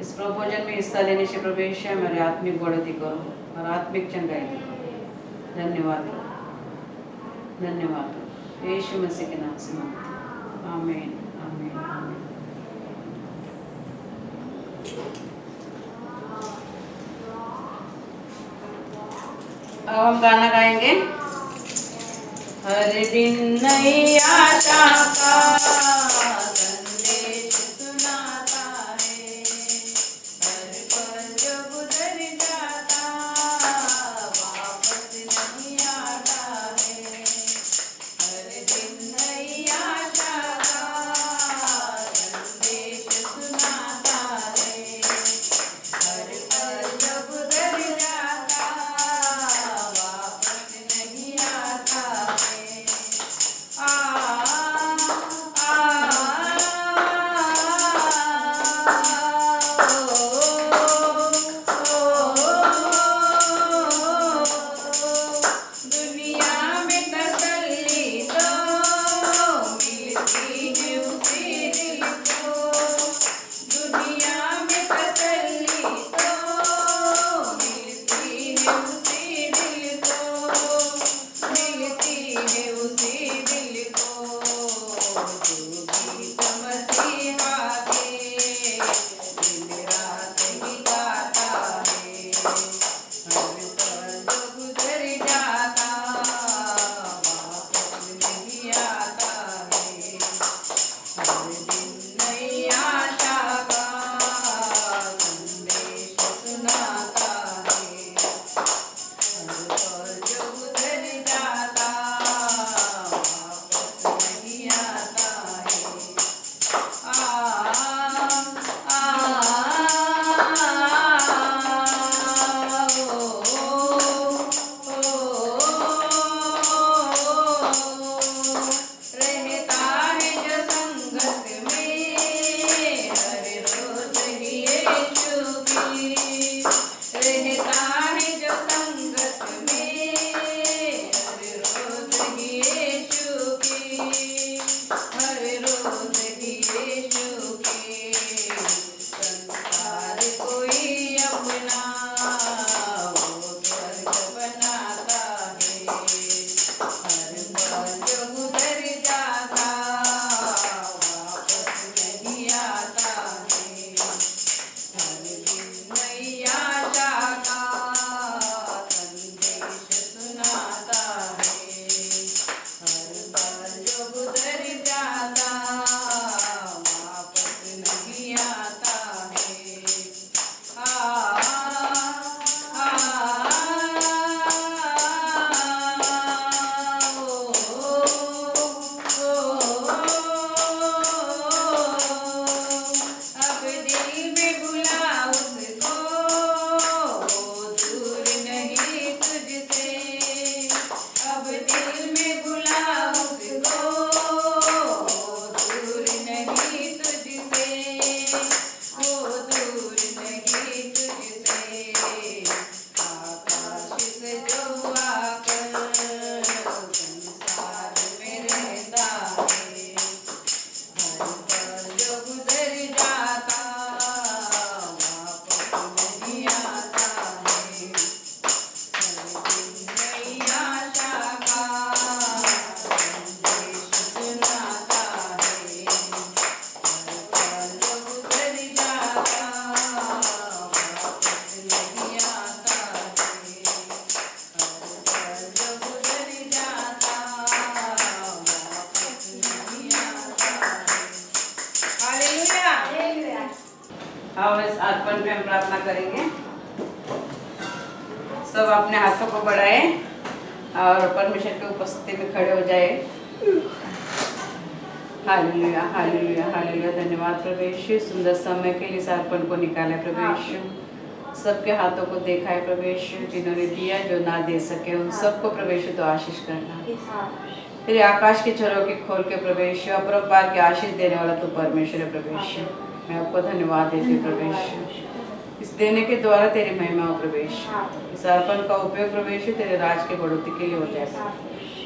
इस प्रभु भोजन में हिस्सा लेने से प्रभु यीशु हमारे आत्मिक बढ़ोतरी करो और आत्मिक चंगाई दो। धन्यवाद प्रभु, धन्यवाद प्रभु, यीशु मसीह के नाम से मांगते हैं, आमीन आमीन आमीन। अब हम गाना गाएंगे। हर दिन नई आशा का संदेश सुनाता है, हर पल जो गुजर जाता वापस नहीं आता है। हर दिन नई आशा का संदेश सुनाता है, हर पल जो गुजर जाता वापस नहीं आता है। आ और इस अर्पण पे हम प्रार्थना करेंगे। सब अपने हाथों को बढ़ाए और परमेश्वर की उपस्थिति में खड़े हो जाए। Hallelujah, hallelujah, hallelujah. धन्यवाद प्रभु यीशु, सुंदर समय के लिए इस अर्पण को निकाला प्रभु यीशु। सबके हाथों को देखा है प्रभु यीशु, जिन्होंने दिया, जो ना दे सके उन सबको प्रभु यीशु तो आशीष करना। तेरे आकाश के झरोखे के खोल के प्रभु यीशु, अपरंपार की आशीष देने वाला तो परमेश्वर है प्रभु यीशु। मैं आपको धन्यवाद देती हूँ प्रभु यीशु, इस देने के द्वारा तेरी महिमा हो प्रभु यीशु। इस अर्पण का उपयोग प्रभु यीशु तेरे राज के बढ़ोतरी के लिए हो जाए।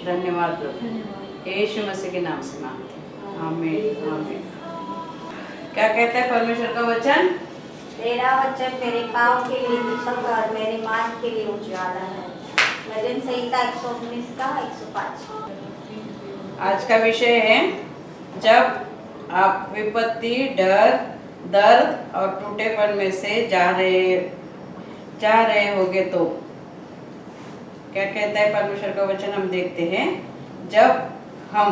धन्यवाद प्रभु यीशु मसीह के नाम से मांगते हैं, आमीन, आमीन। क्या कहता है परमेश्वर का वचन? तेरा वचन मेरे पाँव के लिए दीपक और मेरे मार्ग के लिए उजाला है। भजन संहिता 119 का 105। आज का विषय है, जब आप विपत्ति, डर, दर्द और टूटेपन में से जा रहे होगे तो। क्या कहता है परमेश्वर का वचन? हम देखते हैं, जब हम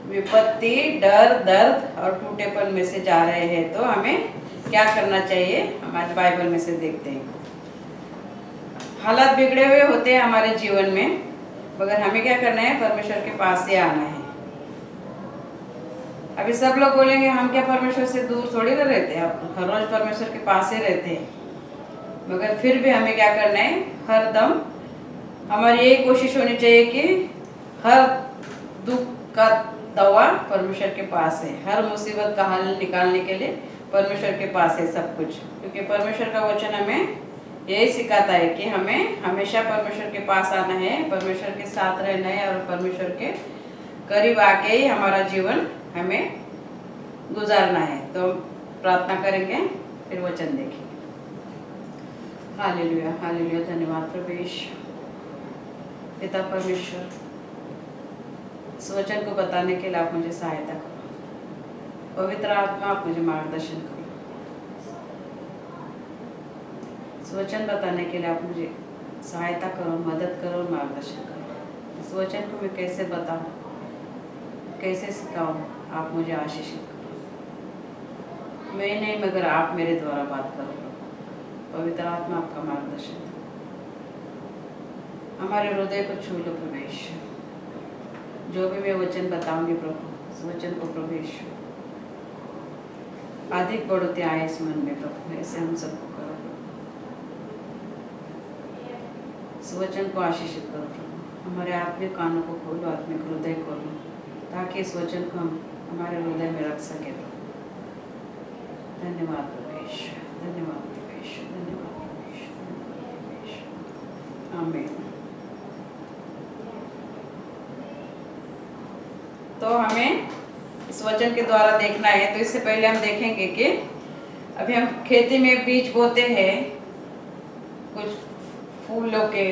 विपत्ति, डर, दर्द और टूटेपन में से जा रहे हैं तो हमें क्या करना चाहिए। हम आज बाइबल में से देखते हैं। हालात बिगड़े हुए होते हैं हमारे जीवन में, मगर हमें क्या करना है? परमेश्वर के पास से आना है। अभी सब लोग बोलेंगे हम क्या परमेश्वर से दूर थोड़ी ना रहते हैं, आप हर रोज परमेश्वर के पास ही रहते हैं। मगर फिर भी हमें क्या करना है? हर दम हमारी यही कोशिश होनी चाहिए कि हर दुख का दवा परमेश्वर के पास है, हर मुसीबत का हल निकालने के लिए परमेश्वर के पास है सब कुछ। क्योंकि परमेश्वर का वचन हमें यही सिखाता है कि हमें हमेशा परमेश्वर के पास आना है, परमेश्वर के साथ रहना है और परमेश्वर के करीब आके ही हमारा जीवन हमें गुजारना है। तो प्रार्थना करेंगे, फिर वचन देखेंगे। Hallelujah, hallelujah. धन्यवाद प्रभु यीशु। पिता परमेश्वर, इस वचन को बताने के लिए आप मुझे सहायता करो। पवित्र आत्मा, आप मुझे मार्गदर्शन करो। इस वचन बताने के लिए आप मुझे सहायता करो, मदद करो, मार्गदर्शन करो। इस वचन को मैं कैसे बताऊं, कैसे सिखाऊं, आप मुझे आशीषित करो। मैं नहीं, मगर आप मेरे द्वारा बात करो। पवित्र आत्मा, आपका मार्गदर्शन दो। हमारे हृदय को छू लो प्रभु यीशु। जो भी मैं वचन बताऊंगी प्रभु, इस वचन को प्रभु यीशु अधिक बढ़ोतरी आए इस मन में प्रभु, ऐसे हम सबको करो। इस वचन को आशीषित करो प्रभु। हमारे आत्मिक कानों को खोलो, आत्मिक हृदय खोलो, ताकि इस वचन को हम हमारे हृदय में रख सके प्रभु। धन्यवाद प्रभु यीशु, धन्यवाद प्रभु यीशु, धन्यवाद प्रभु यीशु, धन्यवाद प्रभु यीशु। आमीन। तो हमें इस वचन के द्वारा देखना है। तो इससे पहले हम देखेंगे कि अभी हम खेती में बीज बोते हैं, कुछ फूलों के,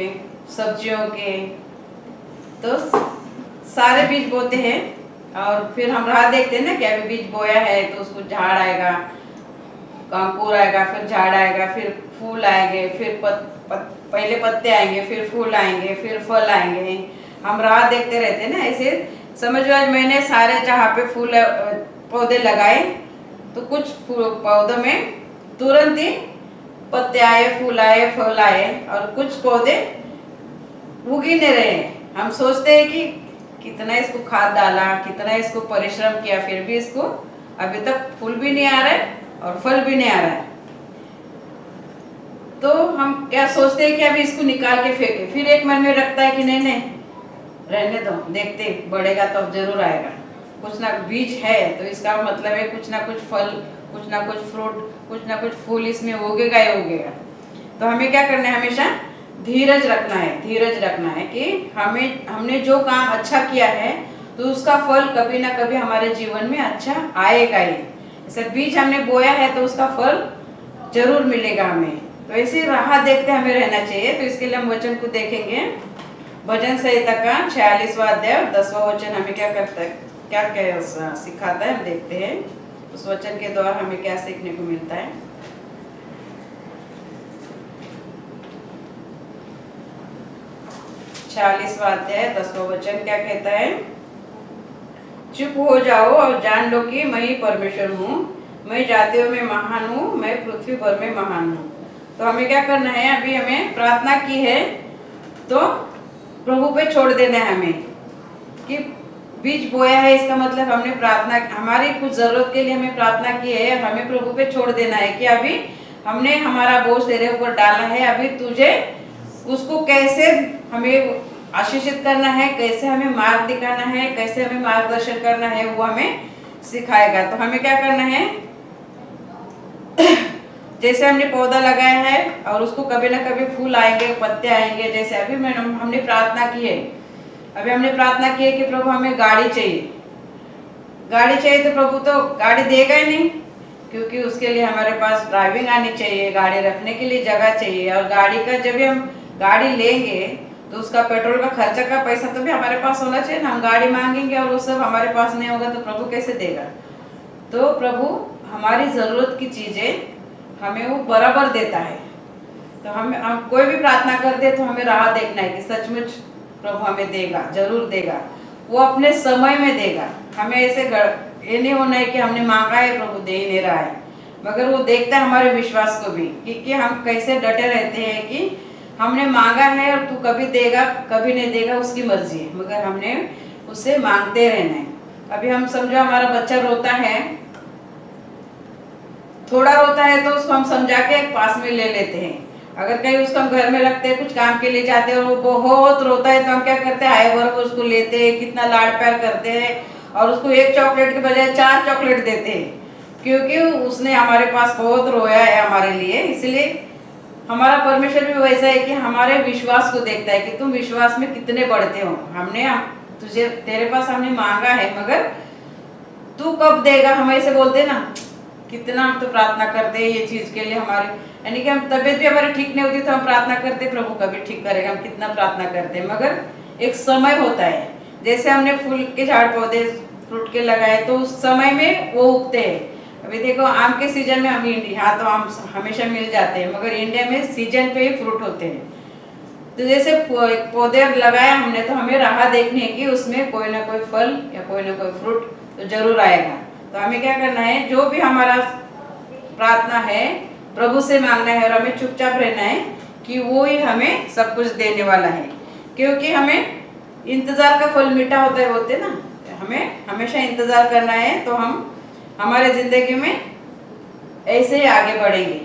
सब्जियों के, तो सारे बीज बोते हैं और फिर हम राह देखते हैं ना कि अभी बीज बोया है तो उसको झाड़ आएगा, अंकुर आएगा, फिर झाड़ आएगा, फिर फूल आएंगे, फिर पहले पत्ते आएंगे, फिर फूल आएंगे, फिर फल आएंगे। हम राह देखते रहते हैं ना। ऐसे समझो आज मैंने सारे जहाँ पे फूल पौधे लगाए तो कुछ पौधों में तुरंत ही पत्ते आए, फूल आए, फल आए, और कुछ पौधे उग ही नहीं रहे। हम सोचते हैं कि कितना इसको खाद डाला, कितना इसको परिश्रम किया, फिर भी इसको अभी तक फूल भी नहीं आ रहा है और फल भी नहीं आ रहा है। तो हम क्या सोचते हैं कि अभी इसको निकाल के फेंके। फिर एक मन में रखता है कि नहीं नहीं रहने दो, देखते बढ़ेगा तो जरूर आएगा। कुछ ना बीज है तो इसका मतलब है कुछ ना कुछ फल, कुछ ना कुछ फ्रूट, कुछ ना कुछ फूल इसमें उगेगा ही उगेगा। तो हमें क्या करना है? हमेशा धीरज रखना है। धीरज रखना है कि हमने जो काम अच्छा किया है तो उसका फल कभी ना कभी हमारे जीवन में अच्छा आएगा ही। जैसे बीज हमने बोया है तो उसका फल जरूर मिलेगा हमें। तो ऐसी राह देखते हमें रहना चाहिए। तो इसके लिए हम वचन को देखेंगे। भजन संहिता का 46वां अध्याय 10वां वचन हमें क्या करता है, क्या सिखाता है, हम देखते हैं। उस वचन के द्वारा हमें क्या सीखने को मिलता है। 46वां अध्याय 10वां वचन क्या कहता है? चुप हो जाओ और जान लो कि मैं ही परमेश्वर हूँ, मैं जातियों में महान हूँ, मैं पृथ्वी भर में महान हूँ। तो हमें क्या करना है, अभी हमें प्रार्थना की है तो प्रभु पे छोड़ देना है हमें कि बीज बोया है, इसका मतलब हमने प्रार्थना, हमारी कुछ जरूरत के लिए हमें प्रार्थना की है, हमें प्रभु पे छोड़ देना है कि अभी हमने हमारा बोझ तेरे ऊपर डाला है, अभी तुझे उसको कैसे हमें आशीषित करना है, कैसे हमें मार्ग दिखाना है, कैसे हमें मार्गदर्शन करना है, वो हमें सिखाएगा। तो हमें क्या करना है, जैसे हमने पौधा लगाया है और उसको कभी ना कभी फूल आएंगे, पत्ते आएंगे, जैसे अभी हमने प्रार्थना की है, अभी हमने प्रार्थना की है कि प्रभु हमें गाड़ी चाहिए, गाड़ी चाहिए, तो प्रभु तो गाड़ी देगा ही नहीं, क्योंकि उसके लिए हमारे पास ड्राइविंग आनी चाहिए, गाड़ी रखने के लिए जगह चाहिए, और गाड़ी का जब भी हम गाड़ी लेंगे तो उसका पेट्रोल का खर्चा का पैसा तो भी हमारे पास होना चाहिए ना। हम गाड़ी मांगेंगे और वो सब हमारे पास नहीं होगा तो प्रभु कैसे देगा। तो प्रभु हमारी ज़रूरत की चीज़ें हमें वो बराबर देता है। तो हम कोई भी प्रार्थना करते तो हमें राह देखना है कि सचमुच प्रभु हमें देगा, जरूर देगा, वो अपने समय में देगा। हमें ऐसे ये नहीं होना है कि हमने मांगा है प्रभु दे ही नहीं रहा है, मगर वो देखता है हमारे विश्वास को भी कि हम कैसे डटे रहते हैं कि हमने मांगा है और तू कभी देगा कभी नहीं देगा, उसकी मर्जी है, मगर हमने उससे मांगते रहना है। अभी हम समझो हमारा बच्चा रोता है, थोड़ा रोता है तो उसको हम समझा के पास में ले लेते हैं। अगर कहीं उसको हम घर में रखते हैं, कुछ काम के लिए जाते हैं और वो बहुत रोता है तो हम क्या करते हैं, आए भर को उसको लेते हैं, कितना लाड प्यार करते हैं और उसको एक चॉकलेट के बजाय 4 चॉकलेट देते हैं, क्योंकि उसने हमारे पास बहुत रोया है हमारे लिए। इसलिए हमारा परमेश्वर भी वैसा है कि हमारे विश्वास को देखता है कि तुम विश्वास में कितने बढ़ते हो। हमने तुझे तेरे पास हमने मांगा है, मगर तू कब देगा, हम ऐसे बोलते ना, कितना हम तो प्रार्थना करते हैं ये चीज के लिए हमारे, यानी कि हम तबीयत भी हमारी ठीक नहीं होती तो हम प्रार्थना करते प्रभु कभी ठीक करेगा, हम कितना प्रार्थना करते हैं, मगर एक समय होता है। जैसे हमने फूल के झाड़ पौधे फ्रूट के लगाए तो उस समय में वो उगते हैं। अभी देखो आम के सीजन में हम यहाँ तो आम हमेशा मिल जाते हैं, मगर इंडिया में सीजन पे ही फ्रूट होते हैं। तो जैसे पौधे लगाए हमने तो हमें राह देखनी है कि उसमें कोई ना कोई फल या कोई ना कोई फ्रूट तो जरूर आएगा। तो हमें क्या करना है, जो भी हमारा प्रार्थना है प्रभु से मांगना है और हमें चुपचाप रहना है कि वो ही हमें सब कुछ देने वाला है, क्योंकि हमें इंतजार का फल मीठा होता है बोलते ना। हमें हमेशा इंतजार करना है तो हम हमारे जिंदगी में ऐसे ही आगे बढ़ेंगे।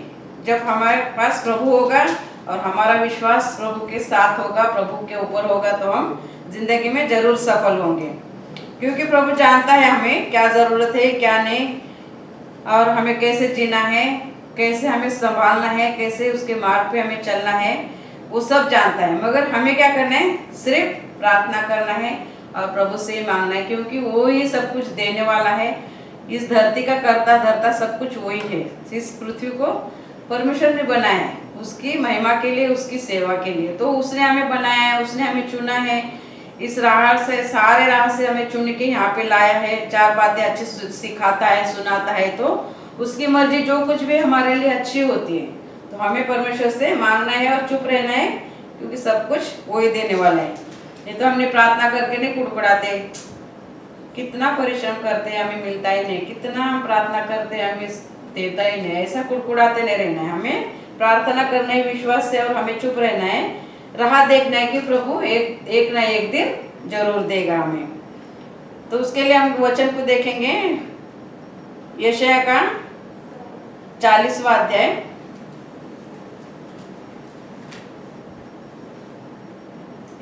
जब हमारे पास प्रभु होगा और हमारा विश्वास प्रभु के साथ होगा, प्रभु के ऊपर होगा, तो हम जिंदगी में जरूर सफल होंगे, क्योंकि प्रभु जानता है हमें क्या ज़रूरत है क्या नहीं, और हमें कैसे जीना है, कैसे हमें संभालना है, कैसे उसके मार्ग पे हमें चलना है, वो सब जानता है। मगर हमें क्या करना है, सिर्फ प्रार्थना करना है और प्रभु से ही मांगना है, क्योंकि वो ही सब कुछ देने वाला है। इस धरती का करता धरता सब कुछ वही है। इस पृथ्वी को परमेश्वर ने बनाया है उसकी महिमा के लिए, उसकी सेवा के लिए। तो उसने हमें बनाया है, उसने हमें चुना है, इस राह से, सारे राह से हमें चुन के यहाँ पे लाया है। 4 बातें अच्छी सिखाता है, सुनाता है, तो उसकी मर्जी जो कुछ भी हमारे लिए अच्छी होती है। तो हमें परमेश्वर से मांगना है और चुप रहना है, क्योंकि सब कुछ वो ही देने वाला है। नहीं तो हमने प्रार्थना करके नहीं कुड़कुड़ाते, कितना परिश्रम करते हैं हमें मिलता ही नहीं, कितना हम प्रार्थना करते हैं हमें देता ही नहीं, ऐसा कुड़कुड़ाते नहीं रहना है। हमें प्रार्थना करना है विश्वास से और हमें चुप रहना है, राह देखना है कि प्रभु एक ना एक दिन जरूर देगा हमें। तो उसके लिए हम वचन को देखेंगे, यशायाह का 40वां अध्याय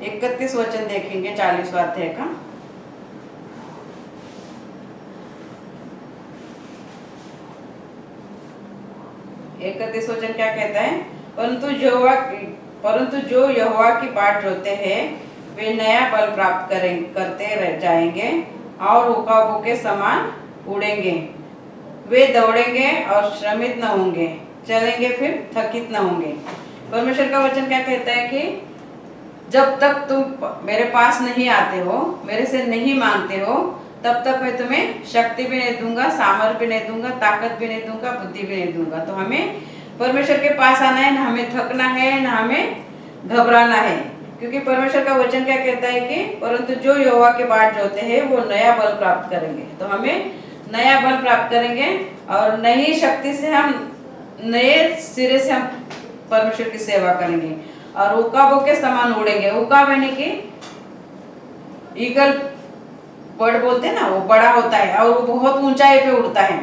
31 वचन देखेंगे। 40वां अध्याय का 31 वचन क्या कहता है, परंतु जो यहोवा की बाट जोते हैं वे नया बल प्राप्त करते रह जाएंगे और उकाबों के समान उड़ेंगे। वे दौड़ेंगे और श्रमित न होंगे, चलेंगे फिर थकित न होंगे। परमेश्वर का वचन क्या कहता है कि जब तक तुम मेरे पास नहीं आते हो, मेरे से नहीं मांगते हो, तब तक मैं तुम्हें शक्ति भी नहीं दूंगा, सामर्थ भी नहीं दूंगा, ताकत भी नहीं दूंगा, बुद्धि भी नहीं दूंगा। तो हमें परमेश्वर के पास आना है, ना हमें थकना है, ना हमें घबराना है, क्योंकि परमेश्वर का वचन क्या कहता है कि परंतु जो यहोवा के बाट जोते हैं वो नया बल प्राप्त करेंगे। तो हमें नया बल प्राप्त करेंगे और नई शक्ति से हम नए सिरे से हम परमेश्वर की सेवा करेंगे और उकाबों के समान उड़ेंगे। उकाब यानी कि ईगल बर्ड बोलते हैं ना, वो बड़ा होता है और वो बहुत ऊंचाई पे उड़ता है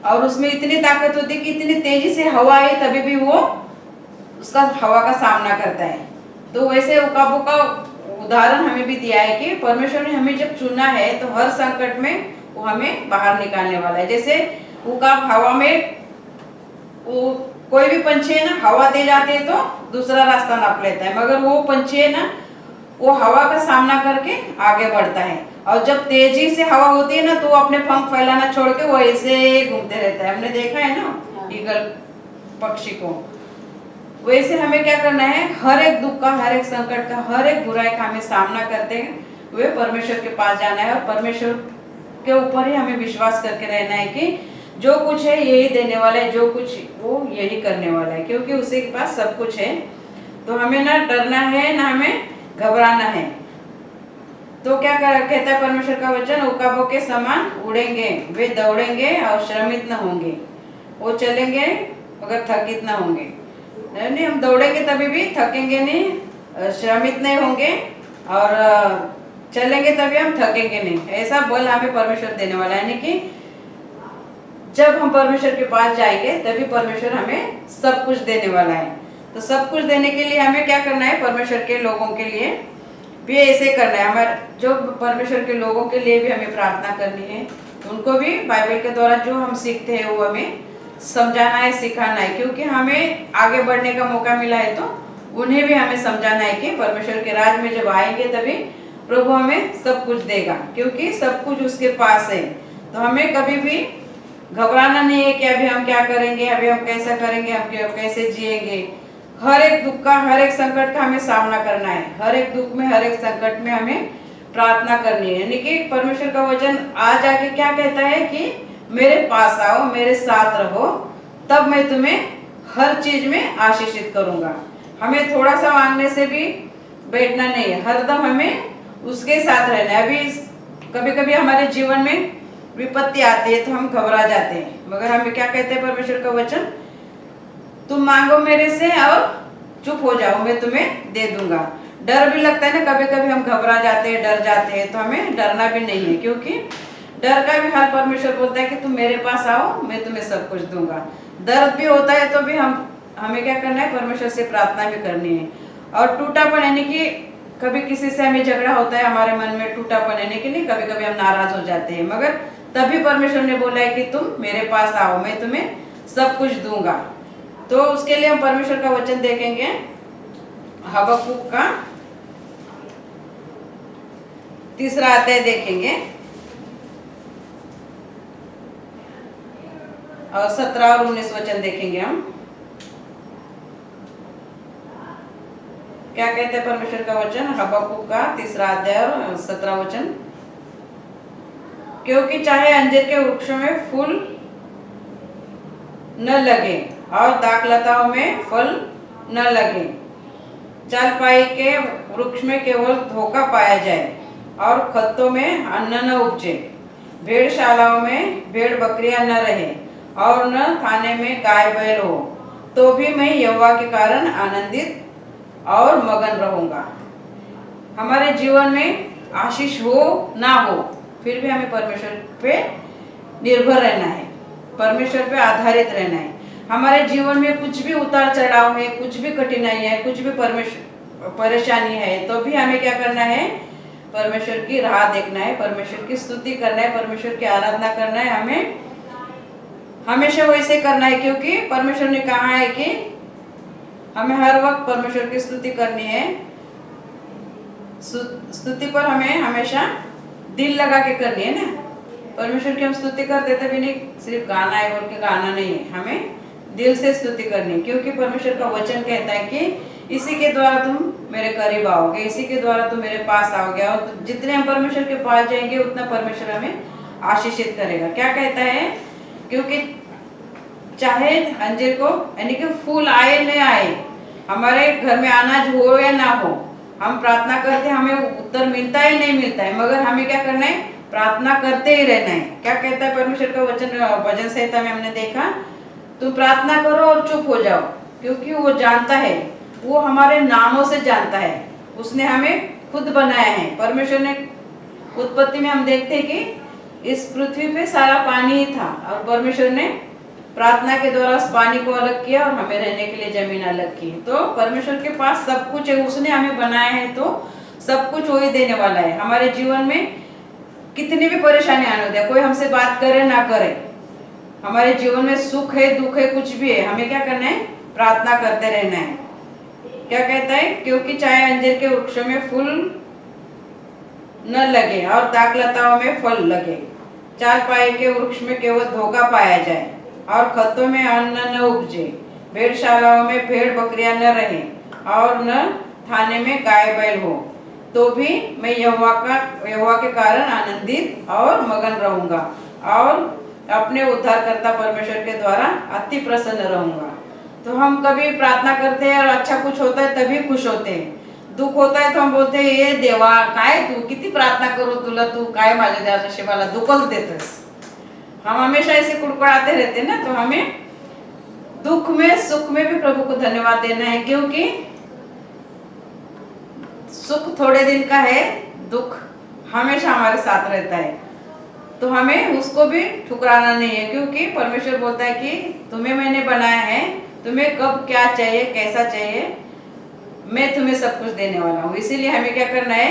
और उसमें इतनी ताकत होती है कि इतनी तेजी से हवा आई तभी भी वो उसका हवा का सामना करता है। तो वैसे उकाबों का उदाहरण हमें भी दिया है कि परमेश्वर ने हमें जब चुना है तो हर संकट में वो हमें बाहर निकालने वाला है। जैसे उकाब हवा में, वो कोई भी पंछी है ना, हवा दे जाते हैं तो दूसरा रास्ता नाप लेता है, मगर वो पंछी है ना, वो हवा का सामना करके आगे बढ़ता है और जब तेजी से हवा होती है ना तो वो अपने पंख फैलाना छोड़ के वो ऐसे घूमते रहता है। हमने देखा है ना ईगल पक्षी को। वैसे हमें क्या करना है, हर एक दुख का, हर एक संकट का, हर एक बुराई का हमें सामना करते हुए परमेश्वर के पास जाना है और परमेश्वर के ऊपर ही हमें विश्वास करके रहना है कि जो कुछ है यही देने वाला है, जो कुछ वो यही करने वाला है, क्योंकि उसी के पास सब कुछ है। तो हमें ना डरना है ना हमें घबराना है। तो क्या कहता है परमेश्वर का वचन, उकाबों के समान उड़ेंगे, वे दौड़ेंगे और श्रमित न होंगे। वो चलेंगे मगर थकित न होंगे। नहीं, हम दौड़ेंगे तभी भी थकेंगे नहीं, श्रमित नहीं होंगे और चलेंगे तभी हम थकेंगे नहीं। ऐसा बल हमें परमेश्वर देने वाला है। यानी कि जब हम परमेश्वर के पास जाएंगे तभी परमेश्वर हमें सब कुछ देने वाला है। तो सब कुछ देने के लिए हमें क्या करना है, परमेश्वर के लोगों के लिए भी ऐसे करना है। हमारे जो परमेश्वर के लोगों के लिए भी हमें प्रार्थना करनी है, उनको भी बाइबल के द्वारा जो हम सीखते हैं वो हमें समझाना है, सिखाना है, क्योंकि हमें आगे बढ़ने का मौका मिला है तो उन्हें भी हमें समझाना है कि परमेश्वर के राज में जब आएंगे तभी प्रभु हमें सब कुछ देगा, क्योंकि सब कुछ उसके पास है। तो हमें कभी भी घबराना नहीं है कि अभी हम क्या करेंगे, अभी हम कैसा करेंगे, हम कैसे जिएंगे। हर एक दुख का, हर एक संकट का हमें सामना करना है। हर एक दुख में, हर एक संकट में हमें प्रार्थना करनी है। यानी कि परमेश्वर का वचन आज आके क्या कहता है कि मेरे पास आओ, मेरे साथ रहो, तब मैं तुम्हें हर चीज में आशीषित करूंगा। हमें थोड़ा सा मांगने से भी बैठना नहीं है, हरदम हमें उसके साथ रहना है। अभी कभी कभी हमारे जीवन में विपत्ति आती है तो हम घबरा जाते हैं, मगर हमें क्या कहते हैं परमेश्वर का वचन, तुम मांगो मेरे से और चुप हो जाओ, मैं तुम्हें दे दूंगा। डर भी लगता है ना, कभी कभी हम घबरा जाते हैं, डर जाते हैं, तो हमें डरना भी नहीं है, क्योंकि डर का भी हल परमेश्वर बोलता है कि तुम मेरे पास आओ, मैं तुम्हें सब कुछ दूंगा। दर्द भी होता है तो भी हमें क्या करना है, परमेश्वर से प्रार्थना भी करनी है। और टूटापन यानी कि कभी किसी से हमें झगड़ा होता है, हमारे मन में टूटापन यानी कि नहीं, कभी कभी हम नाराज हो जाते हैं, मगर तभी परमेश्वर ने बोला है कि तुम मेरे पास आओ, मैं तुम्हें सब कुछ दूंगा। तो उसके लिए हम परमेश्वर का वचन देखेंगे, हबक्कुक का 3 अध्याय देखेंगे और 17 और 19 वचन देखेंगे हम। क्या कहते हैं परमेश्वर का वचन, हबक्कुक का 3 अध्याय और 17 वचन। क्योंकि चाहे अंजीर के वृक्षों में फूल न लगे और दाखलताओं में फल न लगे, चालपाई के वृक्ष में केवल धोखा पाया जाए और खत्तों में अन्न न उपजे, भेड़शालाओं में भेड़ बकरियां न रहे और न थाने में गाय बैल हो, तो भी मैं यहोवा के कारण आनंदित और मगन रहूंगा। हमारे जीवन में आशीष हो ना हो, फिर भी हमें परमेश्वर पे निर्भर रहना है, परमेश्वर पे आधारित रहना है। हमारे जीवन में कुछ भी उतार चढ़ाव है, कुछ भी कठिनाई है, कुछ भी परेशानी है, तो भी हमें क्या करना है, परमेश्वर की राह देखना है, परमेश्वर की स्तुति करना है, परमेश्वर की आराधना करना है। हमें हमेशा वैसे करना है, क्योंकि परमेश्वर ने कहा है कि हमें हर वक्त परमेश्वर की स्तुति करनी है। स्तुति पर हमें हमेशा दिल लगा के करनी है ना। परमेश्वर की हम स्तुति करते तभी नहीं, सिर्फ गाना है बोल के गाना नहीं है, हमें दिल से स्तुति करनी है, क्योंकि परमेश्वर का वचन कहता है कि इसी के द्वारा तुम मेरे करीब आओगे, इसी के द्वारा तुम मेरे पास आओगे, और जितने हम परमेश्वर के पास जाएंगे उतना परमेश्वर हमें आशीषित करेगा। क्या कहता है, क्योंकि चाहे अंजीर को यानी कि फूल आए न आए, हमारे घर में अनाज हो या ना हो, हम प्रार्थना करते हैं, हमें उत्तर मिलता ही नहीं मिलता है, मगर हमें क्या करना है, प्रार्थना करते ही रहना है। क्या कहता है परमेश्वर का वचन भजन संहिता में हमने देखा, तुम प्रार्थना करो और चुप हो जाओ, क्योंकि वो जानता है, वो हमारे नामों से जानता है, उसने हमें खुद बनाया है। परमेश्वर ने उत्पत्ति में हम देखते हैं कि इस पृथ्वी पे सारा पानी ही था और परमेश्वर ने प्रार्थना के द्वारा उस पानी को अलग किया और हमें रहने के लिए जमीन अलग की। तो परमेश्वर के पास सब कुछ है, उसने हमें बनाया है, तो सब कुछ वही देने वाला है। हमारे जीवन में कितनी भी परेशानी आने होती है, कोई हमसे बात करे ना करे, हमारे जीवन में सुख है दुख है कुछ भी है, हमें क्या करना है, प्रार्थना करते रहना है। क्या कहता है, क्योंकि चाहे अंजीर के वृक्षों में फूल न लगे और दाखलताओं में फल लगे, चारपाई के वृक्ष में केवल धोखा पाया जाए और खतों में अन्न न उपजे, भेड़शालाओं में भेड़ बकरियां न रहे और न थाने में गाय बैल हो, तो भी मैं यहोवा के कारण आनंदित और मगन रहूंगा और अपने उद्धारकर्ता परमेश्वर के द्वारा अति प्रसन्न रहूंगा। तो हम कभी प्रार्थना करते हैं और अच्छा कुछ होता है तभी खुश होते हैं, दुख होता है तो हम बोलते हैं ये देवा काय तू किती प्रार्थना करू तुला, तू काय माझ्या देवाच्या मला दुखच देतस। हम हमेशा ऐसे कुड़कुड़ाते रहते हैं ना, तो हमें दुख में सुख में भी प्रभु को धन्यवाद देना है, क्योंकि सुख थोड़े दिन का है, दुख हमेशा हमारे साथ रहता है। तो हमें उसको भी ठुकराना नहीं है, क्योंकि परमेश्वर बोलता है कि तुम्हें मैंने बनाया है, तुम्हें कब क्या चाहिए कैसा चाहिए मैं तुम्हें सब कुछ देने वाला हूँ। इसीलिए हमें क्या करना है,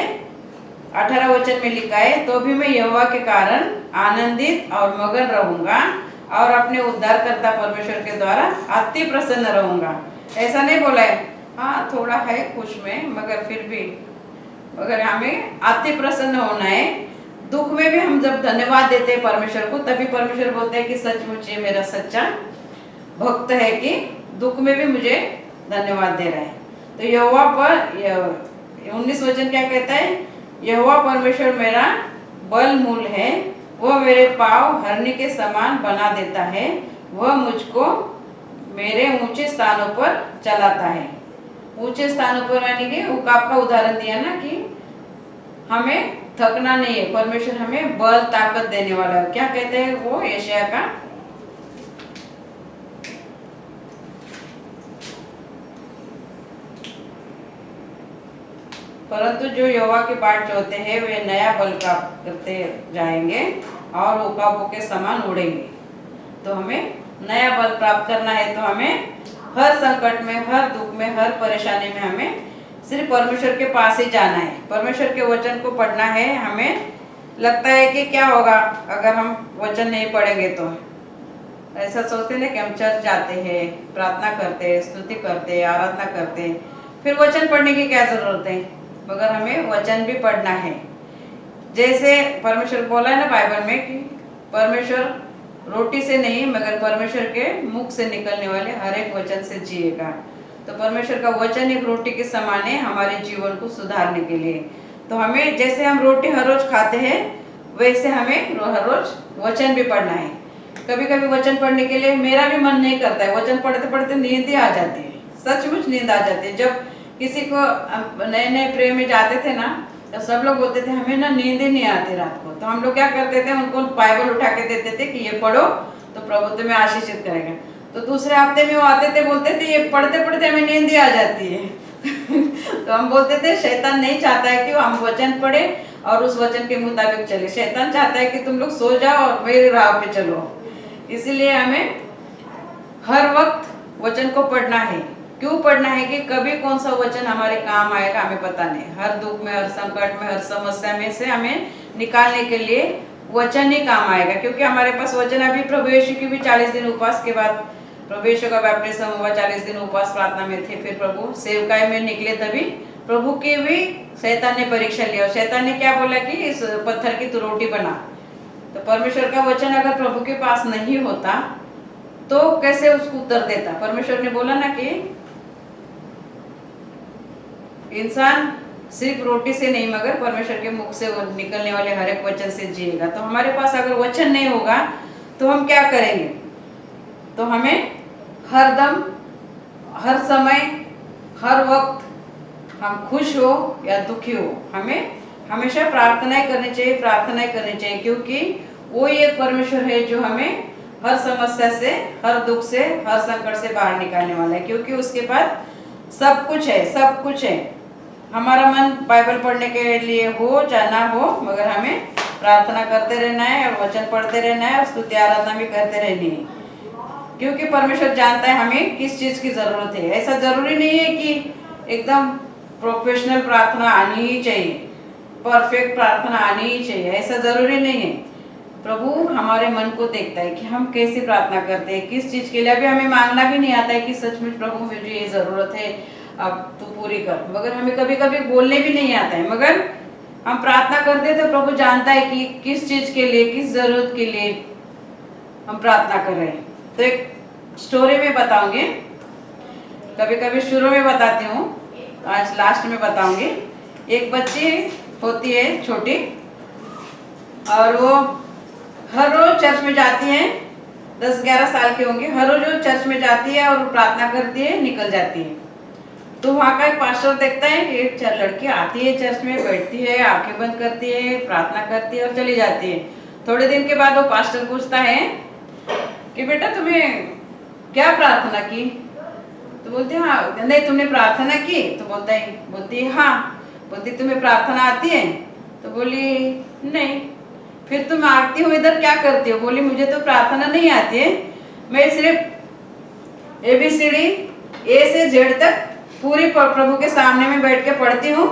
18 वचन में लिखा है, तो भी मैं यहोवा के कारण आनंदित और मगन रहूंगा और अपने उद्धारकर्ता परमेश्वर के द्वारा अति प्रसन्न रहूंगा। ऐसा नहीं बोला है, हाँ थोड़ा है खुश में मगर फिर भी, मगर हमें अति प्रसन्न होना है। दुख में भी हम जब धन्यवाद देते हैं परमेश्वर को, तभी परमेश्वर बोलते हैं कि सचमुच ये मेरा सच्चा भक्त है कि दुख में भी मुझे धन्यवाद दे रहा है। तो यहोवा पर 19 वचन क्या कहता है, यहोवा परमेश्वर मेरा बल मूल है, वह मेरे पाँव हरनी के समान बना देता है, वह मुझको मेरे ऊंचे स्थानों पर चलाता है। ऊंचे स्थानों पर यानी कि उकाब का उदाहरण दिया ना कि हमें थकना नहीं है, परमेश्वर हमें बल ताकत देने वाला है। क्या कहते हैं वो यशायाह का, परंतु जो यहोवा की बाट जोते हैं वे नया बल प्राप्त करते जाएंगे और उकाबों के समान उड़ेंगे। तो हमें नया बल प्राप्त करना है, तो हमें हर संकट में, हर दुख में, हर परेशानी में हमें सिर्फ परमेश्वर के पास ही जाना है, परमेश्वर के वचन को पढ़ना है। हमें लगता है कि क्या होगा अगर हम वचन नहीं पढ़ेंगे, तो ऐसा सोचते हैं कि हम चर्च जाते हैं, प्रार्थना करते हैं, स्तुति करते हैं, आराधना करते हैं, फिर वचन पढ़ने की क्या जरूरत है, मगर हमें वचन भी पढ़ना है। जैसे परमेश्वर बोला है ना बाइबल में कि परमेश्वर रोटी से नहीं मगर परमेश्वर के मुख से निकलने वाले हर एक वचन से जिएगा। तो परमेश्वर का वचन एक रोटी के समान है हमारे जीवन को सुधारने के लिए। तो हमें जैसे हम रोटी हर रोज खाते हैं वैसे हमें हर रोज वचन भी पढ़ना है। कभी कभी वचन पढ़ने के लिए मेरा भी मन नहीं करता है, वचन पढ़ते पढ़ते नींद ही आ जाती है, सचमुच नींद आ जाती है। जब किसी को नए नए प्रेम में जाते थे ना, तो सब लोग बोलते थे हमें ना नींद ही नहीं आती रात को, तो हम लोग क्या करते थे, उनको बाइबल उठा के देते थे कि ये पढ़ो तो प्रभु तुम्हें आशीषित करेगा। तो दूसरे हफ्ते में वो आते थे, बोलते थे ये पढ़ते पढ़ते हमें नींद ही आ जाती है। तो हम बोलते थे शैतान नहीं चाहता है कि हम वचन पढ़े और उस वचन के मुताबिक चले, शैतान चाहता है कि तुम लोग सो जाओ और मेरे राह पे चलो। इसीलिए हमें हर वक्त वचन को पढ़ना है। क्यों पढ़ना है कि कभी कौन सा वचन हमारे काम आएगा हमें पता नहीं। हर दुख में, हर संकट में, हर समस्या में से हमें निकालने के लिए वचन ही काम आएगा, क्योंकि हमारे पास वचन। अभी प्रभु यीशु की भी 40 दिन उपवास के बाद प्रभु यीशु का बैप्टिज्म हुआ, 40 दिन उपवास प्रार्थना में थे, फिर प्रभु सेवकाई में निकले, तभी प्रभु की भी शैतान ने परीक्षा लिया। शैतान ने क्या बोला कि इस पत्थर की तू रोटी बना। तो परमेश्वर का वचन अगर प्रभु के पास नहीं होता तो कैसे उसको उत्तर देता। परमेश्वर ने बोला ना कि इंसान सिर्फ रोटी से नहीं मगर परमेश्वर के मुख से निकलने वाले हर एक वचन से जिएगा। तो हमारे पास अगर वचन नहीं होगा तो हम क्या करेंगे। तो हमें हर दम, हर समय, हर वक्त, हम खुश हो या दुखी हो, हमें हमेशा प्रार्थनाएं करनी चाहिए, प्रार्थनाएं करनी चाहिए, क्योंकि वो एक परमेश्वर है जो हमें हर समस्या से, हर दुख से, हर संकट से बाहर निकालने वाला है, क्योंकि उसके पास सब कुछ है, सब कुछ है। हमारा मन बाइबल पढ़ने के लिए हो चाहे ना हो, मगर हमें प्रार्थना करते रहना है और वचन पढ़ते रहना है और स्तुति आराधना भी करते रहनी है, क्योंकि परमेश्वर जानता है हमें किस चीज़ की ज़रूरत है। ऐसा ज़रूरी नहीं है कि एकदम प्रोफेशनल प्रार्थना आनी ही चाहिए, परफेक्ट प्रार्थना आनी ही चाहिए, ऐसा ज़रूरी नहीं है। प्रभु हमारे मन को देखता है कि हम कैसे प्रार्थना करते हैं, किस चीज़ के लिए। अभी हमें मांगना भी नहीं आता है कि सचमुच प्रभु मुझे ये ज़रूरत है, अब तू पूरी कर, मगर हमें कभी कभी बोलने भी नहीं आता है, मगर हम प्रार्थना करते हैं तो प्रभु जानता है कि किस चीज़ के लिए, किस ज़रूरत के लिए हम प्रार्थना कर रहे हैं। तो एक स्टोरी में बताऊंगी, कभी कभी शुरू में बताती हूँ, आज लास्ट में बताऊंगी। एक बच्ची होती है छोटी, और वो हर रोज चर्च में जाती है, 10-11 साल की होंगी। हर रोज चर्च में जाती है और प्रार्थना करती है, निकल जाती है। तो वहाँ का एक पास्टर देखता है कि एक लड़की आती है चर्च में, बैठती है, आंखें बंद करती है, प्रार्थना करती है और चली जाती है। थोड़े दिन के बाद वो पास्टर पूछता है कि बेटा तुम्हें क्या प्रार्थना की? तो बोलते हैं हाँ, नहीं तुमने प्रार्थना की? तो बोलती है हाँ। बोलती तुम्हें प्रार्थना आती है? तो बोली नहीं। फिर तुम आती हो इधर क्या करती हो? बोली मुझे तो प्रार्थना नहीं आती है, मैं सिर्फ ABCD A से Z तक पूरी प्रभु के सामने में बैठ के पढ़ती हूँ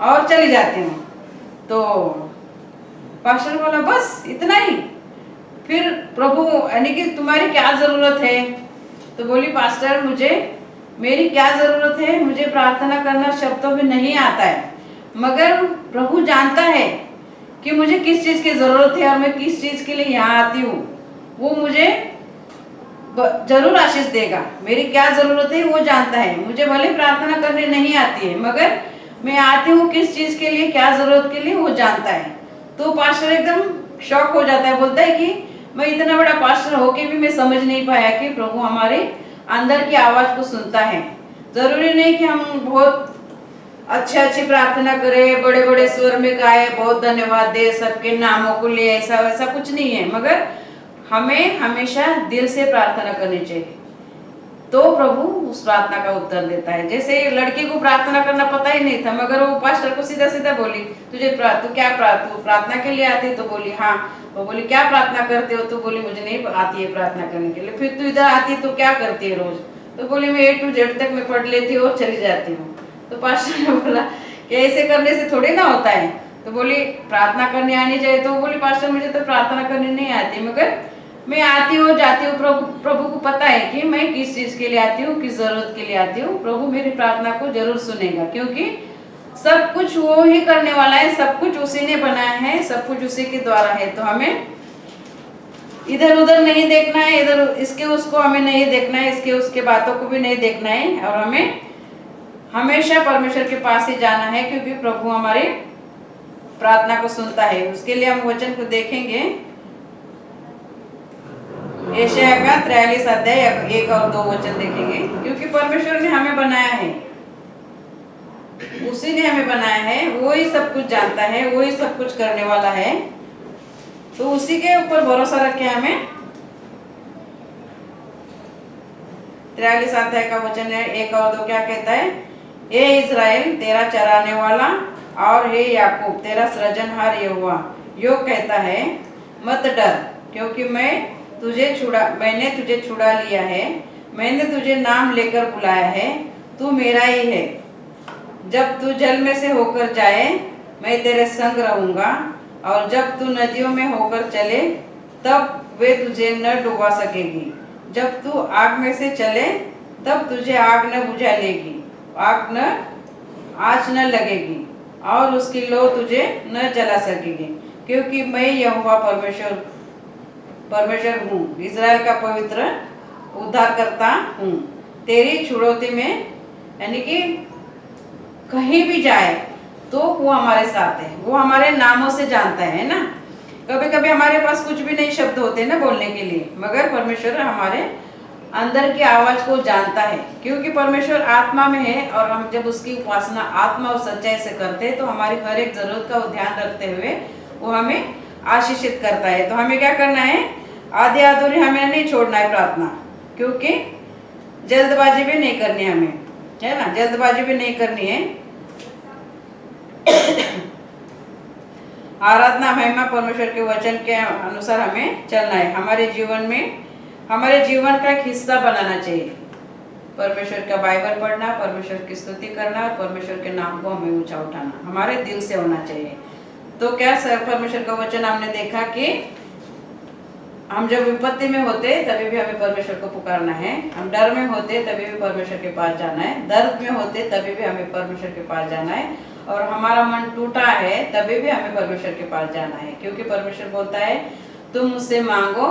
और चली जाती हूँ। तो पास्टर बोला बस इतना ही? फिर प्रभु यानी कि तुम्हारी क्या ज़रूरत है? तो बोली पास्टर मेरी क्या ज़रूरत है, मुझे प्रार्थना करना शब्दों में नहीं आता है, मगर प्रभु जानता है कि मुझे किस चीज़ की ज़रूरत है और मैं किस चीज़ के लिए यहाँ आती हूँ। वो मुझे जरूर आशीष देगा। मेरी क्या ज़रूरत है वो जानता है। मुझे भले प्रार्थना करने नहीं आती है, मगर मैं आती हूँ किस चीज़ के लिए, क्या ज़रूरत के लिए, वो जानता है। तो पास्टर एकदम शॉक हो जाता है, बोलता है कि मैं इतना बड़ा पास्टर होके भी मैं समझ नहीं पाया कि प्रभु हमारे अंदर की आवाज़ को सुनता है। ज़रूरी नहीं कि हम बहुत अच्छी प्रार्थना करें, बड़े बड़े स्वर में गाए, बहुत धन्यवाद दे, सबके नामों को ले, ऐसा वैसा कुछ नहीं है, मगर हमें हमेशा दिल से प्रार्थना करनी चाहिए, तो प्रभु उस प्रार्थना का उत्तर देता है। जैसे लड़की को प्रार्थना करना पता ही नहीं था, मगर वो पास्टर को सीधा सीधा बोली तू प्रार्थना के लिए आती? तो बोली हाँ। वो बोली क्या प्रार्थना करते हो? तो बोली मुझे नहीं आती है प्रार्थना करने के लिए। फिर तू इधर आती तो क्या करती है रोज? तो बोली मैं A to Z तक मैं पढ़ लेती हूँ और चली जाती हूँ। तो पास्टर ने बोला कि ऐसे करने से थोड़ी ना होता है। तो बोली प्रार्थना करने आनी चाहिए। तो बोली पास्टर मुझे तो प्रार्थना करने नहीं आती, मगर मैं आती हूँ जाती हूँ, प्रभु को पता है कि मैं किस चीज़ के लिए आती हूँ, किस ज़रूरत के लिए आती हूँ। प्रभु मेरी प्रार्थना को जरूर सुनेगा, क्योंकि सब कुछ वो ही करने वाला है, सब कुछ उसी ने बनाया है, सब कुछ उसी के द्वारा है। तो हमें इधर उधर नहीं देखना है, इधर इसके उसको हमें नहीं देखना है, इसके उसके बातों को भी नहीं देखना है, और हमें हमेशा परमेश्वर के पास ही जाना है, क्योंकि प्रभु हमारी प्रार्थना को सुनता है। उसके लिए हम वचन को देखेंगे, यशायाह का 43 अध्याय 1 और 2 वचन देखेंगे। क्योंकि परमेश्वर ने हमें बनाया है, उसी ने हमें बनाया है, वो ही सब कुछ जानता है, वो ही सब कुछ करने वाला है, तो उसी के ऊपर भरोसा रखे हमें। 43 अध्याय का वचन है 1 और 2 क्या कहता है? हे इज़राइल तेरा चराने वाला, और हे याकूब तेरा सृजनहार यहोवा यो कहता है मत डर, क्योंकि मैंने तुझे छुड़ा लिया है, मैंने तुझे नाम लेकर बुलाया है, तू मेरा ही है। जब तू जल में से होकर जाए मैं तेरे संग रहूंगा, और जब तू नदियों में होकर चले तब वे तुझे न डुबा सकेगी। जब तू आग में से चले तब तुझे आग न बुझा लेगी, आँच न लगेगी, और उसकी लौ तुझे न जला सकेगी, क्योंकि मैं यहोवा परमेश्वर हूँ, इज़राइल का पवित्र उद्धार करता हूँ। तेरी छुड़ौती में, यानी कि कहीं भी जाए तो वो हमारे साथ है, वो हमारे नामों से जानता है ना। कभी कभी हमारे पास कुछ भी नहीं शब्द होते ना बोलने के लिए, मगर परमेश्वर हमारे अंदर की आवाज को जानता है, क्योंकि परमेश्वर आत्मा में है और हम जब उसकी उपासना आत्मा और सच्चाई से करते हैं तो हमारी हर एक जरूरत का ध्यान रखते हुए वो हमें आशीषित करता है। तो हमें क्या करना है, आधी अधूरी हमें नहीं छोड़ना है प्रार्थना, क्योंकि जल्दबाजी भी नहीं करनी हमें, है ना, जल्दबाजी भी नहीं करनी है। आराधना महिमा परमेश्वर के वचन के अनुसार हमें चलना है। हमारे जीवन में हमारे जीवन का एक हिस्सा बनाना चाहिए परमेश्वर का बाइबल पढ़ना, परमेश्वर की स्तुति करना और परमेश्वर के नाम को हमें ऊंचा उठाना हमारे दिल से होना चाहिए। तो क्या सर परमेश्वर का वचन हमने देखा कि हम जब विपत्ति में होते तभी भी हमें परमेश्वर को पुकारना है, हम डर में होते तभी भी परमेश्वर के पास जाना है, दर्द में होते तभी भी हमें परमेश्वर के पास जाना है, और हमारा मन टूटा है तभी भी हमें परमेश्वर के पास जाना है, क्योंकि परमेश्वर बोलता है तुम मुझसे मांगो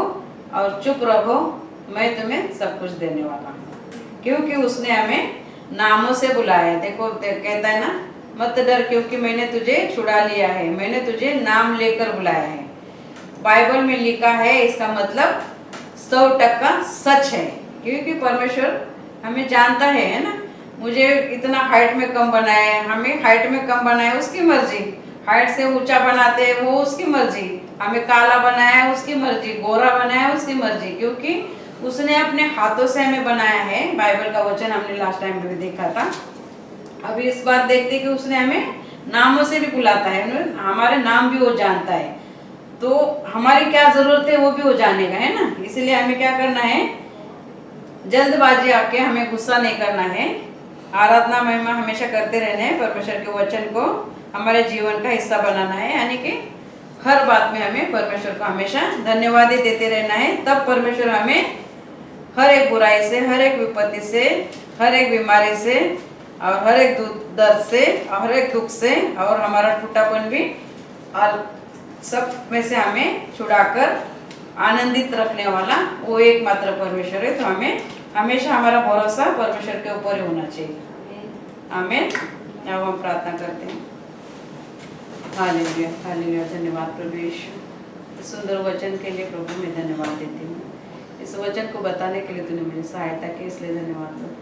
और चुप रहो, मैं तुम्हें सब कुछ देने वाला हूँ। क्योंकि उसने हमें नामों से बुलाया है। देखो कहता है ना, मत डर क्योंकि मैंने तुझे छुड़ा लिया है, मैंने तुझे नाम लेकर बुलाया है। बाइबल में लिखा है, इसका मतलब 100% सच है, क्योंकि परमेश्वर हमें जानता है ना। मुझे इतना हाइट में कम बनाया है, हमें हाइट में कम बनाया उसकी मर्जी, हाइट से ऊंचा बनाते हैं वो उसकी मर्जी, हमें काला बनाया है उसकी मर्जी, गोरा बनाया है उसकी मर्जी, क्योंकि उसने अपने हाथों से हमें बनाया है। बाइबल का वचन हमने लास्ट टाइम में भी देखा था। अभी इस बार देखते कि उसने हमें नामों से भी बुलाता है, हमारे नाम भी वो जानता है, तो हमारी क्या जरूरत है वो भी वो जानेगा, है ना। इसलिए हमें क्या करना है, जल्दबाजी आके हमें गुस्सा नहीं करना है, आराधना महिमा हमेशा करते रहना है, परमेश्वर के वचन को हमारे जीवन का हिस्सा बनाना है, यानी कि हर बात में हमें परमेश्वर को हमेशा धन्यवाद देते रहना है। तब परमेश्वर हमें हर एक बुराई से, हर एक विपत्ति से, हर एक बीमारी से और हर एक दर्द से और हर एक दुख से और हमारा टूटापन भी सब में से हमें छुड़ाकर आनंदित रखने वाला वो एकमात्र परमेश्वर है। तो हमें हमेशा हमारा भरोसा परमेश्वर के ऊपर ही होना चाहिए। आमीन। अब हम प्रार्थना करते हैं। Hallelujah, hallelujah. धन्यवाद प्रभु यीशु, इस सुंदर वचन के लिए प्रभु मैं धन्यवाद देती हूँ। इस वचन को बताने के लिए तूने मुझे सहायता की, इसलिए धन्यवाद प्रभु।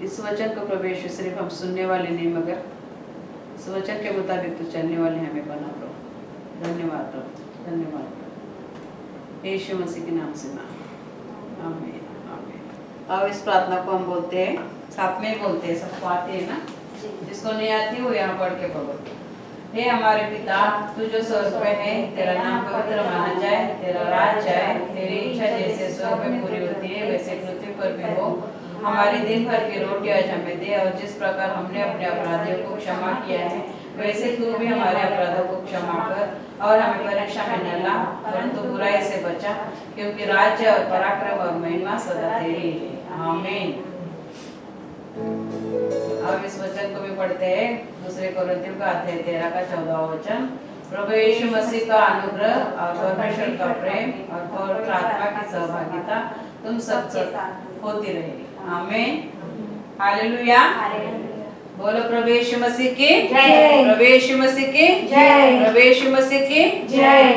इस वचन को प्रभु यीशु सिर्फ हम सुनने वाले नहीं, मगर इस वचन के मुताबिक तो चलने वाले हमें बना प्रभु। धन्यवाद प्रभु, धन्यवाद प्रभु, यीशु मसीह के नाम से मांग, आमीन, आमीन। अब इस प्रार्थना को हम बोलते हैं, साथ में बोलते हैं, सबको आती है ना, जिसको नहीं आती वो यहाँ पढ़ के पढ़ो। हे हमारे पिता, तू जो स्वर्ग में है, तेरा नाम पवित्र माना जाए, तेरा राज आए, तेरी इच्छा जैसे स्वर्ग में पूरी होती है वैसे पृथ्वी पर भी हो। हमारी दिन भर की रोटी आज हमें दे, और जिस प्रकार हमने अपने अपराधियों को क्षमा किया है वैसे तू भी हमारे अपराधों को क्षमा कर, और हमें परीक्षा में न ला परंतु बुराई से बचा, क्योंकि राज्य और पराक्रम और महिमा सदा तेरी है। आमीन। अब इस वचन को भी पढ़ते हैं, दूसरे कोरिन्थियों का अध्याय 13 का 14वां वचन। प्रभु यीशु मसीह का अनुग्रह और परमेश्वर का प्रेम और पवित्र आत्मा की सहभागिता तुम सब साथ होती रहे। आमीन। हालेलुया। बोलो प्रभु यीशु मसीह की जय, प्रभु यीशु मसीह की जय, प्रभु यीशु मसीह की जय।